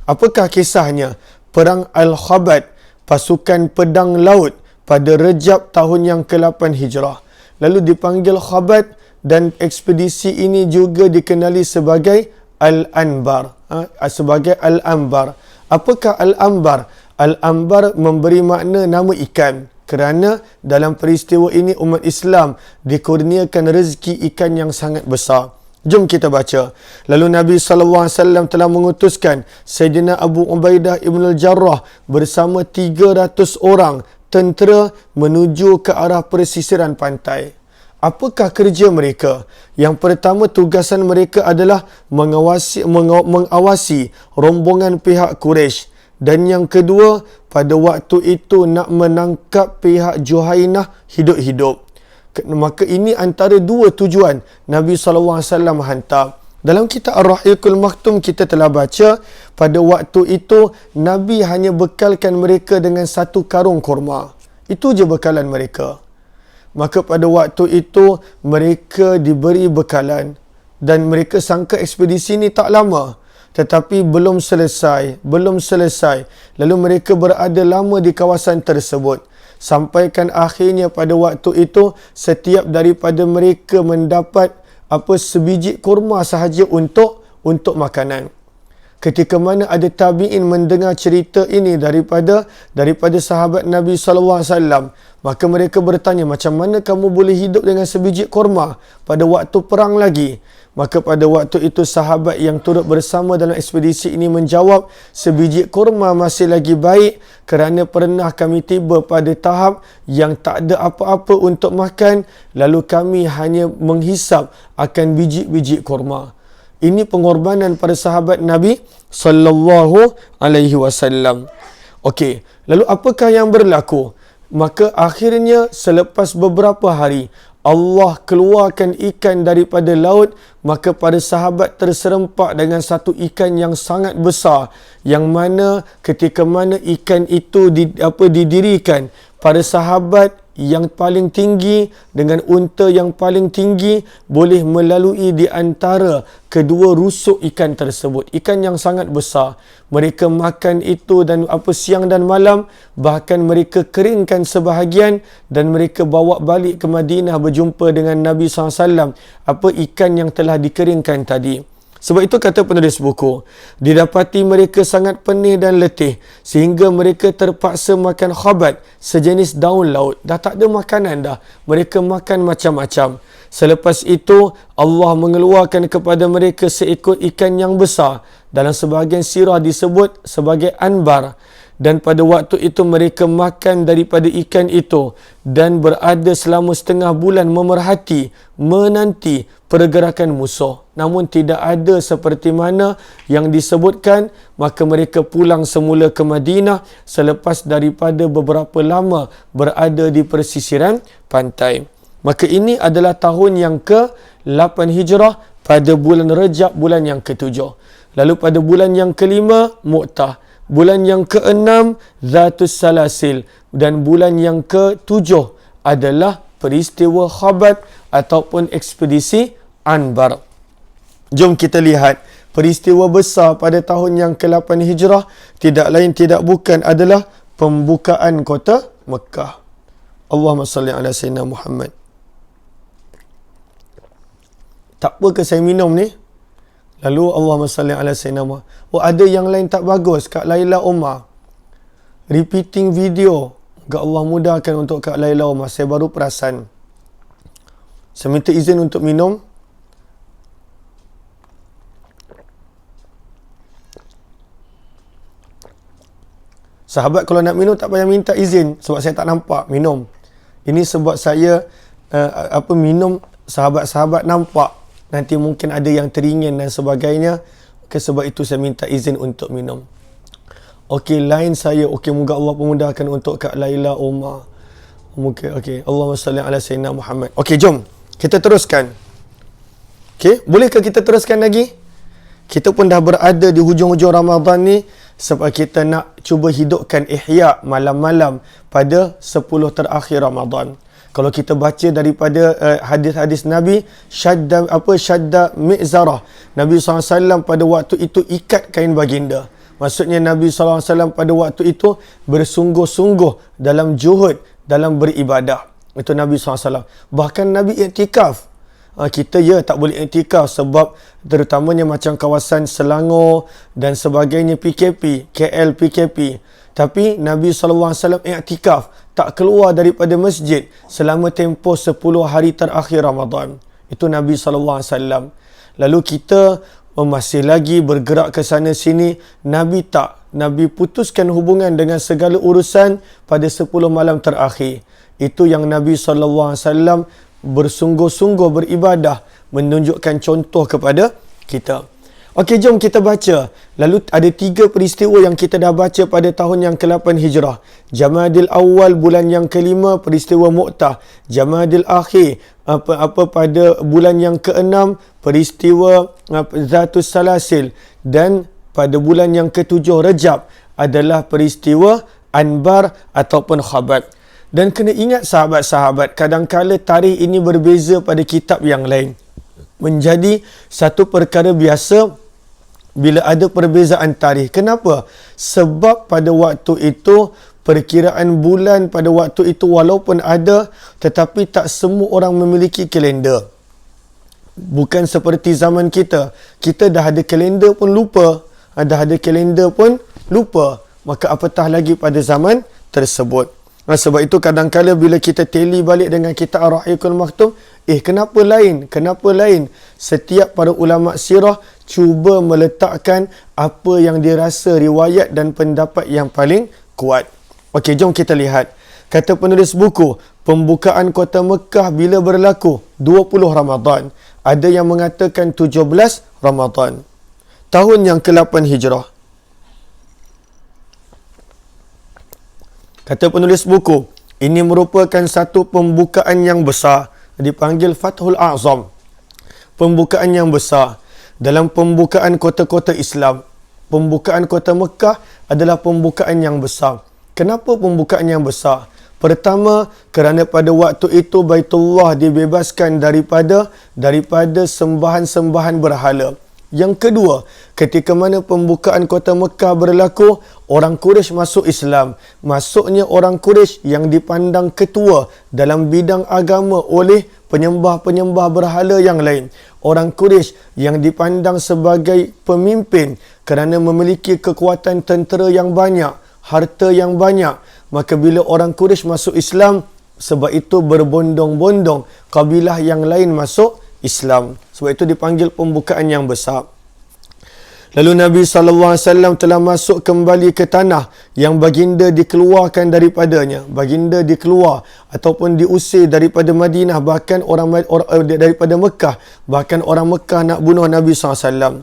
Apakah kisahnya? Perang Al-Khabat, pasukan pedang laut pada Rejab tahun yang ke-8 Hijrah. Lalu dipanggil Khabat dan ekspedisi ini juga dikenali sebagai Al-Anbar. Sebagai Al-Anbar. Apakah Al-Anbar? Al-Anbar memberi makna nama ikan. Kerana dalam peristiwa ini umat Islam dikurniakan rezeki ikan yang sangat besar. Jom kita baca. Lalu Nabi SAW telah mengutuskan Sayyidina Abu Ubaidah ibn al-Jarrah bersama 300 orang tentera menuju ke arah pesisiran pantai. Apakah kerja mereka? Yang pertama, tugasan mereka adalah mengawasi rombongan pihak Quraisy. Dan yang kedua, pada waktu itu nak menangkap pihak Juhainah hidup-hidup. Maka ini antara dua tujuan Nabi SAW hantar. Dalam kitab Ar-Rahiqul Maktum kita telah baca, pada waktu itu Nabi hanya bekalkan mereka dengan 1 karung kurma. Itu je bekalan mereka. Maka pada waktu itu mereka diberi bekalan dan mereka sangka ekspedisi ini tak lama. Tetapi belum selesai. Lalu mereka berada lama di kawasan tersebut. Sampaikan akhirnya pada waktu itu setiap daripada mereka mendapat sebiji kurma sahaja untuk makanan. Ketika mana ada tabi'in mendengar cerita ini daripada sahabat Nabi SAW, maka mereka bertanya, macam mana kamu boleh hidup dengan sebiji kurma pada waktu perang lagi? Maka pada waktu itu sahabat yang turut bersama dalam ekspedisi ini menjawab, sebiji kurma masih lagi baik kerana pernah kami tiba pada tahap yang tak ada apa-apa untuk makan, lalu kami hanya menghisap akan biji-biji kurma. Ini pengorbanan para sahabat Nabi sallallahu alaihi wasallam. Okey, lalu apakah yang berlaku? Maka akhirnya selepas beberapa hari Allah keluarkan ikan daripada laut, maka para sahabat terserempak dengan satu ikan yang sangat besar, yang mana ketika mana ikan itu didirikan, para sahabat yang paling tinggi dengan unta yang paling tinggi boleh melalui di antara kedua rusuk ikan tersebut. Ikan yang sangat besar. Mereka makan itu dan siang dan malam, bahkan mereka keringkan sebahagian dan mereka bawa balik ke Madinah berjumpa dengan Nabi SAW ikan yang telah dikeringkan tadi. Sebab itu kata penulis buku, didapati mereka sangat penih dan letih sehingga mereka terpaksa makan khabat, sejenis daun laut. Dah tak ada makanan dah. Mereka makan macam-macam. Selepas itu Allah mengeluarkan kepada mereka seekor ikan yang besar. Dalam sebahagian sirah disebut sebagai anbar. Dan pada waktu itu mereka makan daripada ikan itu dan berada selama setengah bulan memerhati, menanti pergerakan musuh. Namun tidak ada seperti mana yang disebutkan. Maka mereka pulang semula ke Madinah selepas daripada beberapa lama berada di pesisiran pantai. Maka ini adalah tahun yang ke-8 Hijrah pada bulan Rejab, bulan yang ke-7. Lalu pada bulan yang ke-5 Mu'tah. Bulan yang ke-6 Zatus Salasil, dan bulan yang ke-7 adalah peristiwa Khabat ataupun ekspedisi Anbar. Jom kita lihat peristiwa besar pada tahun yang ke-8 Hijrah tidak lain tidak bukan adalah pembukaan kota Mekah. Allahumma salli ala Sayyidina Muhammad. Tak apa ke saya minum ni? Lalu Allahumma salli ala Sayyidina Muhammad. Oh, ada yang lain tak bagus. Kak Laila Omar repeating video. Moga Allah mudahkan untuk Kak Laila Omar. Saya baru perasan. Saya minta izin untuk minum. Sahabat kalau nak minum tak payah minta izin sebab saya tak nampak minum. Ini sebab saya minum sahabat-sahabat nampak. Nanti mungkin ada yang teringin dan sebagainya. Sebab itu saya minta izin untuk minum. Okey, lain saya. Okey, moga Allah pemudahkan untuk Kak Laila Omar. Okey. Allahumma salli ala Sayyidina Muhammad. Okey, jom. Kita teruskan. Okey, bolehkah kita teruskan lagi? Kita pun dah berada di hujung-hujung Ramadan ni sebab kita nak cuba hidupkan ihya malam-malam pada 10 terakhir Ramadan. Kalau kita baca daripada hadis-hadis Nabi, syadda mi'zarah. Nabi SAW pada waktu itu ikat kain baginda. Maksudnya Nabi SAW pada waktu itu bersungguh-sungguh dalam juhud, dalam beribadah. Itu Nabi SAW. Bahkan Nabi iktikaf. Kita tak boleh iktikaf sebab terutamanya macam kawasan Selangor dan sebagainya PKP, KL PKP. Tapi Nabi SAW iktikaf, tak keluar daripada masjid selama tempoh 10 hari terakhir Ramadan. Itu Nabi SAW. Lalu kita masih lagi bergerak ke sana sini. Nabi tak. Nabi putuskan hubungan dengan segala urusan pada 10 malam terakhir. Itu yang Nabi SAW bersungguh-sungguh beribadah, menunjukkan contoh kepada kita. Okey, jom kita baca. Lalu ada 3 peristiwa yang kita dah baca pada tahun yang ke-8 Hijrah. Jamadil Awal bulan yang ke-5 peristiwa Mu'tah. Jamadil Akhir pada bulan yang ke-6 peristiwa Zatus Salasil, dan pada bulan yang ke-7 Rajab adalah peristiwa Anbar ataupun Khabat. Dan kena ingat sahabat-sahabat, kadang-kala tarikh ini berbeza pada kitab yang lain. Menjadi satu perkara biasa bila ada perbezaan tarikh. Kenapa? Sebab pada waktu itu, perkiraan bulan pada waktu itu walaupun ada, tetapi tak semua orang memiliki kalender. Bukan seperti zaman kita. Kita dah ada kalender pun lupa. Maka apatah lagi pada zaman tersebut. Sebab itu kadang-kala bila kita teli balik dengan kitab Ar-Rahiqul Maktum, kenapa lain? Setiap para ulama sirah cuba meletakkan apa yang dirasa riwayat dan pendapat yang paling kuat. Okey, jom kita lihat. Kata penulis buku, pembukaan kota Mekah bila berlaku? 20 Ramadan. Ada yang mengatakan 17 Ramadan. Tahun yang ke-8 Hijrah. Kata penulis buku, ini merupakan satu pembukaan yang besar, dipanggil Fathul A'zam. Pembukaan yang besar. Dalam pembukaan kota-kota Islam, pembukaan kota Mekah adalah pembukaan yang besar. Kenapa pembukaan yang besar? Pertama, kerana pada waktu itu Baitullah dibebaskan daripada sembahan-sembahan berhala. Yang kedua, ketika mana pembukaan kota Mekah berlaku, orang Quraisy masuk Islam. Masuknya orang Quraisy yang dipandang ketua dalam bidang agama oleh penyembah-penyembah berhala yang lain. Orang Quraisy yang dipandang sebagai pemimpin kerana memiliki kekuatan tentera yang banyak, harta yang banyak. Maka bila orang Quraisy masuk Islam, sebab itu berbondong-bondong kabilah yang lain masuk Islam. Sebab itu dipanggil pembukaan yang besar. Lalu Nabi SAW telah masuk kembali ke tanah yang baginda dikeluarkan daripadanya. Baginda dikeluar ataupun diusir daripada Madinah, bahkan daripada Mekah. Bahkan orang Mekah nak bunuh Nabi SAW.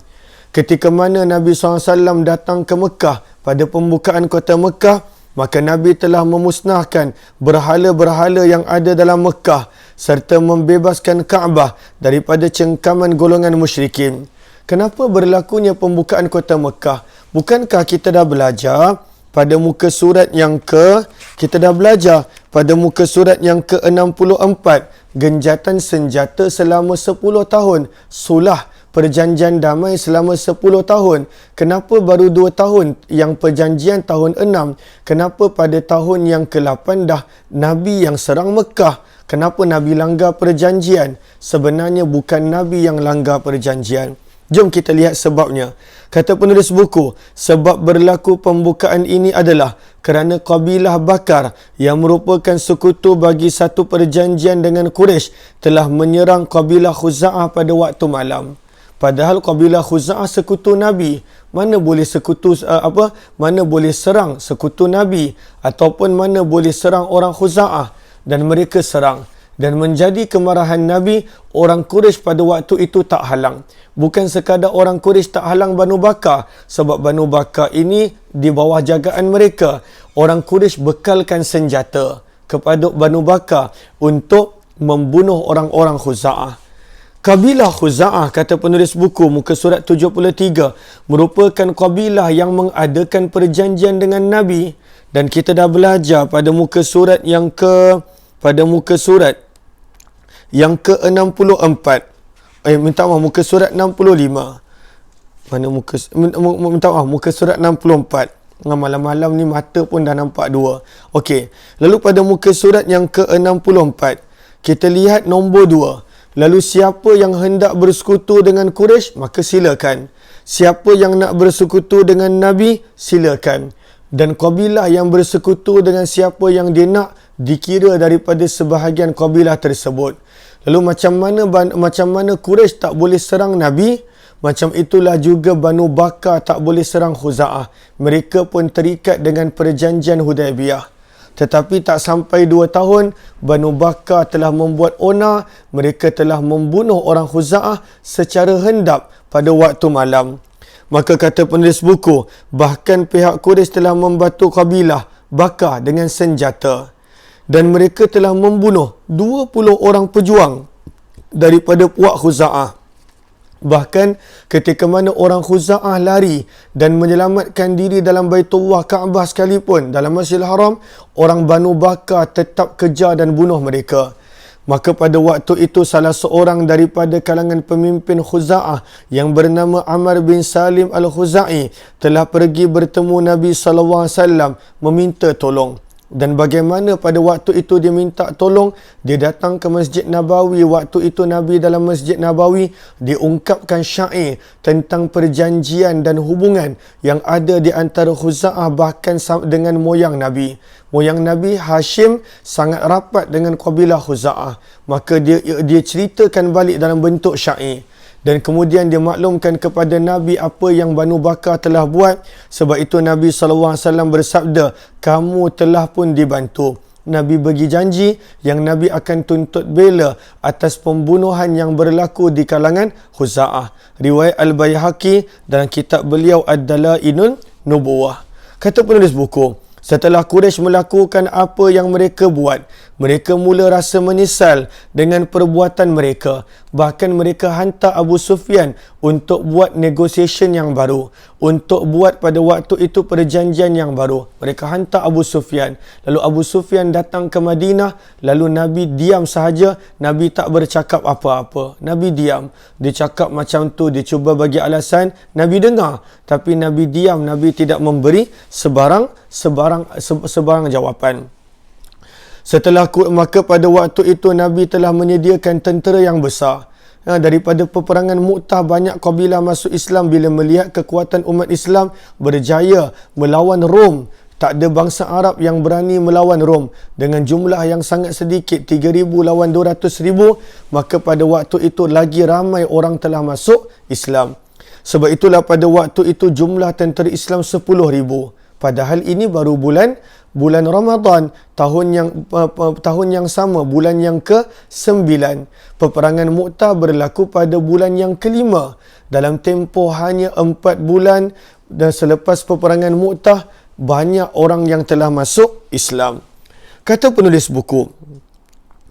Ketika mana Nabi SAW datang ke Mekah pada pembukaan kota Mekah, maka Nabi telah memusnahkan berhala-berhala yang ada dalam Mekah serta membebaskan Kaabah daripada cengkaman golongan musyrikin. Kenapa berlakunya pembukaan kota Mekah? Bukankah kita dah belajar pada muka surat yang ke-64 genjatan senjata selama 10 tahun, sulah perjanjian damai selama 10 tahun. Kenapa baru 2 tahun yang perjanjian tahun 6? Kenapa pada tahun yang ke-8 dah Nabi yang serang Mekah? Kenapa Nabi langgar perjanjian? Sebenarnya bukan Nabi yang langgar perjanjian. Jom kita lihat sebabnya. Kata penulis buku, sebab berlaku pembukaan ini adalah kerana kabilah Bakar yang merupakan sekutu bagi satu perjanjian dengan Quraisy telah menyerang kabilah Khuza'ah pada waktu malam. Padahal kabilah Khuza'ah sekutu Nabi. Mana boleh mana boleh serang sekutu Nabi ataupun mana boleh serang orang Khuza'ah, dan mereka serang. Dan menjadi kemarahan Nabi, orang Quraisy pada waktu itu tak halang. Bukan sekadar orang Quraisy tak halang Banu Bakar, sebab Banu Bakar ini di bawah jagaan mereka. Orang Quraisy bekalkan senjata kepada Banu Bakar untuk membunuh orang-orang Khuza'ah. Kabilah Khuza'ah, kata penulis buku muka surat 73, merupakan kabilah yang mengadakan perjanjian dengan Nabi. Dan kita dah belajar pada muka surat yang ke-64. Muka surat 65. Muka surat 64. Malam-malam ni mata pun dah nampak dua. Okey. Lalu pada muka surat yang ke-64, kita lihat nombor 2. Lalu siapa yang hendak bersekutu dengan Quraisy, maka silakan. Siapa yang nak bersekutu dengan Nabi, silakan. Dan kabilah yang bersekutu dengan siapa yang dia nak dikira daripada sebahagian kabilah tersebut. Lalu macam mana Quraisy tak boleh serang Nabi, macam itulah juga Banu Bakar tak boleh serang Khuza'ah. Mereka pun terikat dengan perjanjian Hudaibiyah. Tetapi tak sampai 2 tahun, Banu Bakar telah membuat onar. Mereka telah membunuh orang Khuza'ah secara hendap pada waktu malam. Maka kata penulis buku, bahkan pihak Quraisy telah membantu kabilah Bakar dengan senjata. Dan mereka telah membunuh 20 orang pejuang daripada puak Khuza'ah. Bahkan ketika mana orang Khuza'ah lari dan menyelamatkan diri dalam Baitullah Kaabah sekalipun, dalam Masjidil Haram, orang Banu Bakar tetap kejar dan bunuh mereka. Maka pada waktu itu salah seorang daripada kalangan pemimpin Khuza'ah yang bernama Amr bin Salim al-Khuza'i telah pergi bertemu Nabi SAW meminta tolong. Dan bagaimana pada waktu itu dia minta tolong, dia datang ke Masjid Nabawi. Waktu itu Nabi dalam Masjid Nabawi diungkapkan syair tentang perjanjian dan hubungan yang ada di antara Khuza'ah bahkan dengan moyang Nabi. Moyang Nabi Hashim sangat rapat dengan kabilah Khuza'ah. Maka dia ceritakan balik dalam bentuk syair. Dan kemudian dia maklumkan kepada Nabi apa yang Banu Bakar telah buat. Sebab itu Nabi SAW bersabda, kamu telah pun dibantu. Nabi bagi janji yang Nabi akan tuntut bela atas pembunuhan yang berlaku di kalangan Khuza'ah. Riwayat Al-Baihaqi dalam kitab beliau Ad-Dalailun Nubuwah. Kata penulis buku, setelah Quraisy melakukan apa yang mereka buat, mereka mula rasa menyesal dengan perbuatan mereka. Bahkan mereka hantar Abu Sufyan untuk buat negotiation yang baru. Untuk buat pada waktu itu perjanjian yang baru. Mereka hantar Abu Sufyan. Lalu Abu Sufyan datang ke Madinah. Lalu Nabi diam sahaja. Nabi tak bercakap apa-apa. Nabi diam. Dia cakap macam tu. Dia cuba bagi alasan. Nabi dengar. Tapi Nabi diam. Nabi tidak memberi sebarang jawapan. Maka pada waktu itu Nabi telah menyediakan tentera yang besar. Daripada peperangan Mu'tah, banyak kabilah masuk Islam bila melihat kekuatan umat Islam berjaya melawan Rom. Tak ada bangsa Arab yang berani melawan Rom. Dengan jumlah yang sangat sedikit, 3,000 lawan 200,000, maka pada waktu itu lagi ramai orang telah masuk Islam. Sebab itulah pada waktu itu jumlah tentera Islam 10,000. Padahal ini baru bulan Ramadan, tahun yang sama, bulan yang ke-9. Peperangan Mu'tah berlaku pada bulan yang ke-5. Dalam tempoh hanya 4 bulan dan selepas peperangan Mu'tah, banyak orang yang telah masuk Islam. Kata penulis buku,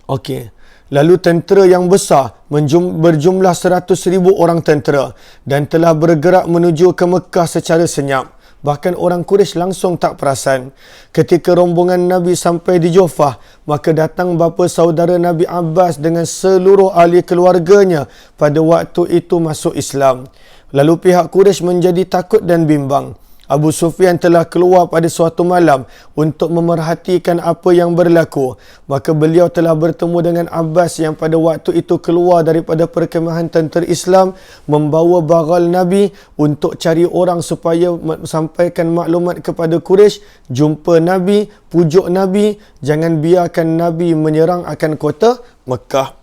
okey, lalu tentera yang besar berjumlah 100,000 orang tentera dan telah bergerak menuju ke Mekah secara senyap. Bahkan orang Quraisy langsung tak perasan. Ketika rombongan Nabi sampai di Jufah, maka datang bapa saudara Nabi Abbas dengan seluruh ahli keluarganya pada waktu itu masuk Islam. Lalu pihak Quraisy menjadi takut dan bimbang. Abu Sufyan telah keluar pada suatu malam untuk memerhatikan apa yang berlaku. Maka beliau telah bertemu dengan Abbas yang pada waktu itu keluar daripada perkemahan tentera Islam membawa baral Nabi untuk cari orang supaya sampaikan maklumat kepada Quraisy, jumpa Nabi, pujuk Nabi, jangan biarkan Nabi menyerang akan kota Mekah.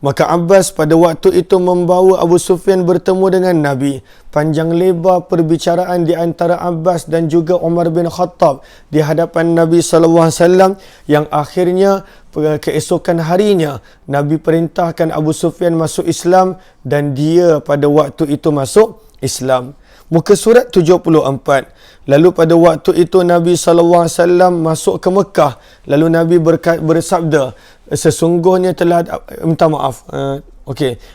Maka Abbas pada waktu itu membawa Abu Sufyan bertemu dengan Nabi. Panjang lebar perbicaraan di antara Abbas dan juga Umar bin Khattab di hadapan Nabi SAW yang akhirnya keesokan harinya Nabi perintahkan Abu Sufyan masuk Islam dan dia pada waktu itu masuk Islam. Muka surat 74. Lalu pada waktu itu Nabi SAW masuk ke Mekah. Lalu Nabi bersabda, sesungguhnya telah minta maaf.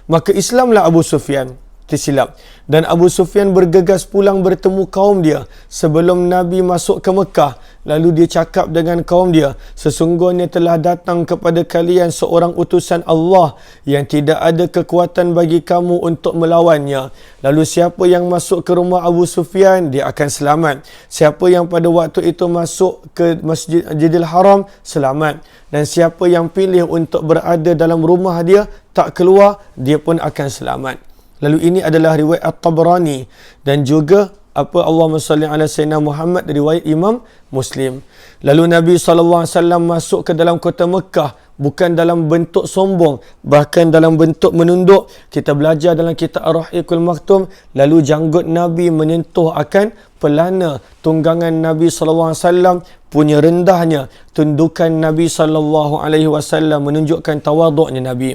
Maka Islamlah Abu Sufyan. Tersilap. Dan Abu Sufyan bergegas pulang bertemu kaum dia sebelum Nabi masuk ke Mekah. Lalu dia cakap dengan kaum dia, sesungguhnya telah datang kepada kalian seorang utusan Allah yang tidak ada kekuatan bagi kamu untuk melawannya. Lalu siapa yang masuk ke rumah Abu Sufyan, dia akan selamat. Siapa yang pada waktu itu masuk ke Masjidil Haram, selamat. Dan siapa yang pilih untuk berada dalam rumah dia, tak keluar, dia pun akan selamat. Lalu ini adalah riwayat At-Tabrani dan juga Allahumma salli ala Sayyidina Muhammad, riwayat Imam Muslim. Lalu Nabi SAW masuk ke dalam kota Mekah bukan dalam bentuk sombong, bahkan dalam bentuk menunduk. Kita belajar dalam kitab Ar-Rahiqul Maktum, lalu janggut Nabi menyentuh akan pelana tunggangan Nabi SAW, punya rendahnya tundukan Nabi SAW menunjukkan tawaduknya Nabi.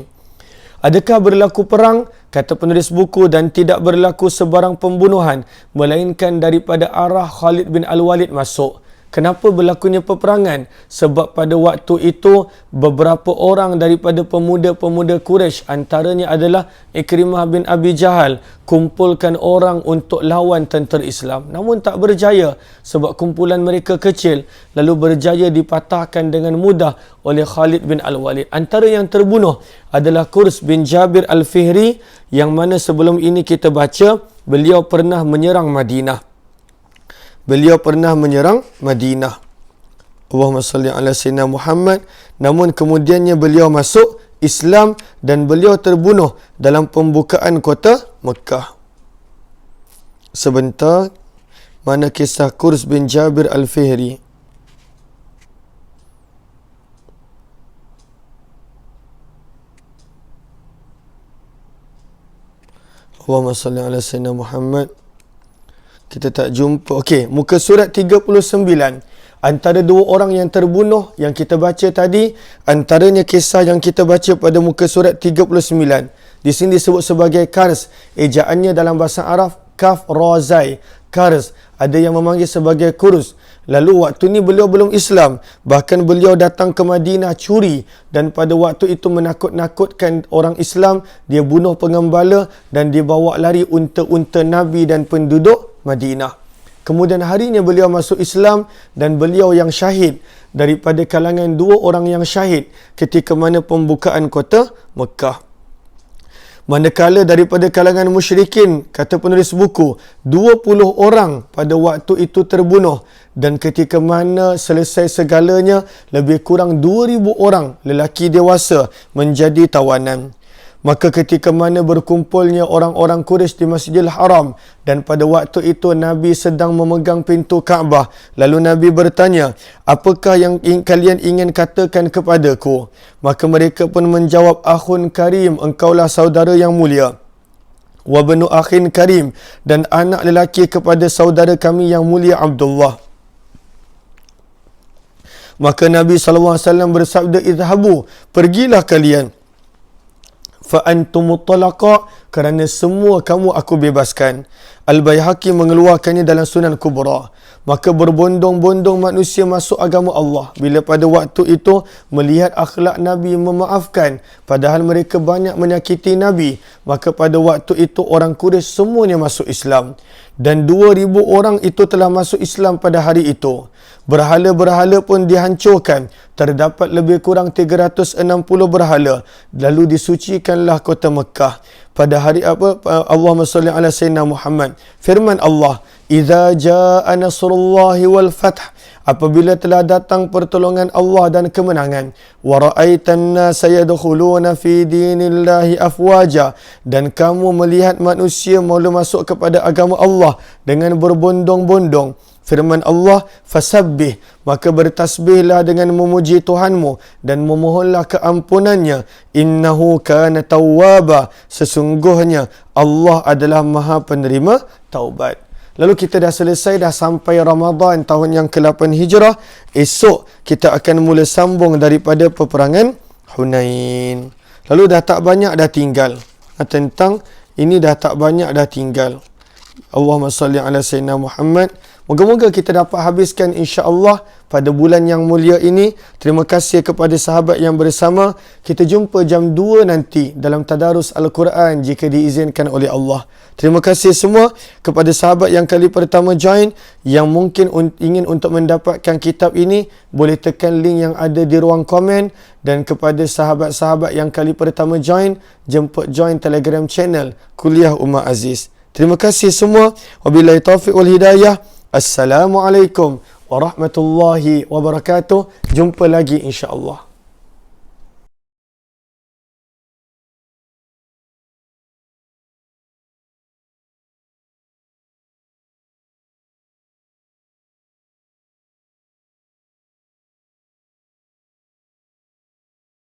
Adakah berlaku perang? Kata penulis buku, dan tidak berlaku sebarang pembunuhan melainkan daripada arah Khalid bin Al-Walid masuk. Kenapa berlakunya peperangan? Sebab pada waktu itu beberapa orang daripada pemuda-pemuda Quraisy, antaranya adalah Ikrimah bin Abi Jahal, kumpulkan orang untuk lawan tentera Islam. Namun tak berjaya sebab kumpulan mereka kecil, lalu berjaya dipatahkan dengan mudah oleh Khalid bin Al-Walid. Antara yang terbunuh adalah Qurs bin Jabir Al-Fihri, yang mana sebelum ini kita baca beliau pernah menyerang Madinah. Allahumma salli ala Sayyidina Muhammad. Namun kemudiannya beliau masuk Islam dan beliau terbunuh dalam pembukaan kota Mekah. Sebentar, mana kisah Qurs bin Jabir Al-Fihri? Allahumma salli ala Sayyidina Muhammad. Kita tak jumpa. Muka surat 39. Antara dua orang yang terbunuh yang kita baca tadi, antaranya kisah yang kita baca pada muka surat 39. Di sini disebut sebagai Kars. Ejaannya dalam bahasa Arab Kaf Razai. Kars. Ada yang memanggil sebagai Kurus. Lalu waktu ni beliau belum Islam. Bahkan beliau datang ke Madinah curi. Dan pada waktu itu menakut-nakutkan orang Islam. Dia bunuh pengembala dan dia bawa lari unta-unta Nabi dan penduduk Madinah. Kemudian harinya beliau masuk Islam dan beliau yang syahid daripada kalangan dua orang yang syahid ketika mana pembukaan kota Mekah. Manakala daripada kalangan musyrikin, kata penulis buku, 20 orang pada waktu itu terbunuh, dan ketika mana selesai segalanya, lebih kurang 2,000 orang lelaki dewasa menjadi tawanan. Maka ketika mana berkumpulnya orang-orang Quraisy di Masjidil Haram, dan pada waktu itu Nabi sedang memegang pintu Kaabah, lalu Nabi bertanya, apakah yang kalian ingin katakan kepadaku? Maka mereka pun menjawab, akhun karim, engkaulah saudara yang mulia. Wa banu akhin karim, dan anak lelaki kepada saudara kami yang mulia Abdullah. Maka Nabi SAW bersabda, idhabu, pergilah kalian. Fa antum talaqa, kerana semua kamu aku bebaskan. Al-Baihaqi mengeluarkannya dalam Sunan Kubra. Maka berbondong-bondong manusia masuk agama Allah bila pada waktu itu melihat akhlak Nabi memaafkan padahal mereka banyak menyakiti Nabi. Maka pada waktu itu orang Quraisy semuanya masuk Islam dan 2,000 orang itu telah masuk Islam pada hari itu. Berhala-berhala pun dihancurkan. Terdapat lebih kurang 360 berhala. Lalu disucikanlah kota Mekah. Pada hari apa? Allahumma salli ala sayyidina Muhammad. Firman Allah, "Idza jaa nasrullahi wal fath." Apabila telah datang pertolongan Allah dan kemenangan. Wa ra'aitan nasa yadkhuluna fi dinillahi afwaja. Dan kamu melihat manusia mula masuk kepada agama Allah dengan berbondong-bondong. Firman Allah, fasabbih, maka bertasbihlah dengan memuji Tuhanmu dan memohonlah keampunannya. Innahu kana tawwaba, sesungguhnya Allah adalah Maha penerima taubat. Lalu kita dah selesai, dah sampai Ramadan tahun yang ke-8 Hijrah. Esok kita akan mula sambung daripada peperangan Hunain. Lalu dah tak banyak dah tinggal. Tentang ini dah tak banyak dah tinggal. Allahumma salli ala sayyidina Muhammad. Moga-moga kita dapat habiskan insya-Allah pada bulan yang mulia ini. Terima kasih kepada sahabat yang bersama. Kita jumpa jam 2 nanti dalam tadarus Al-Quran jika diizinkan oleh Allah. Terima kasih semua kepada sahabat yang kali pertama join, yang mungkin ingin untuk mendapatkan kitab ini, boleh tekan link yang ada di ruang komen. Dan kepada sahabat-sahabat yang kali pertama join, jemput join Telegram channel Kuliah Umar Aziz. Terima kasih semua. Wabillahi taufiq wal hidayah. Assalamualaikum warahmatullahi wabarakatuh. Jumpa lagi insya-Allah.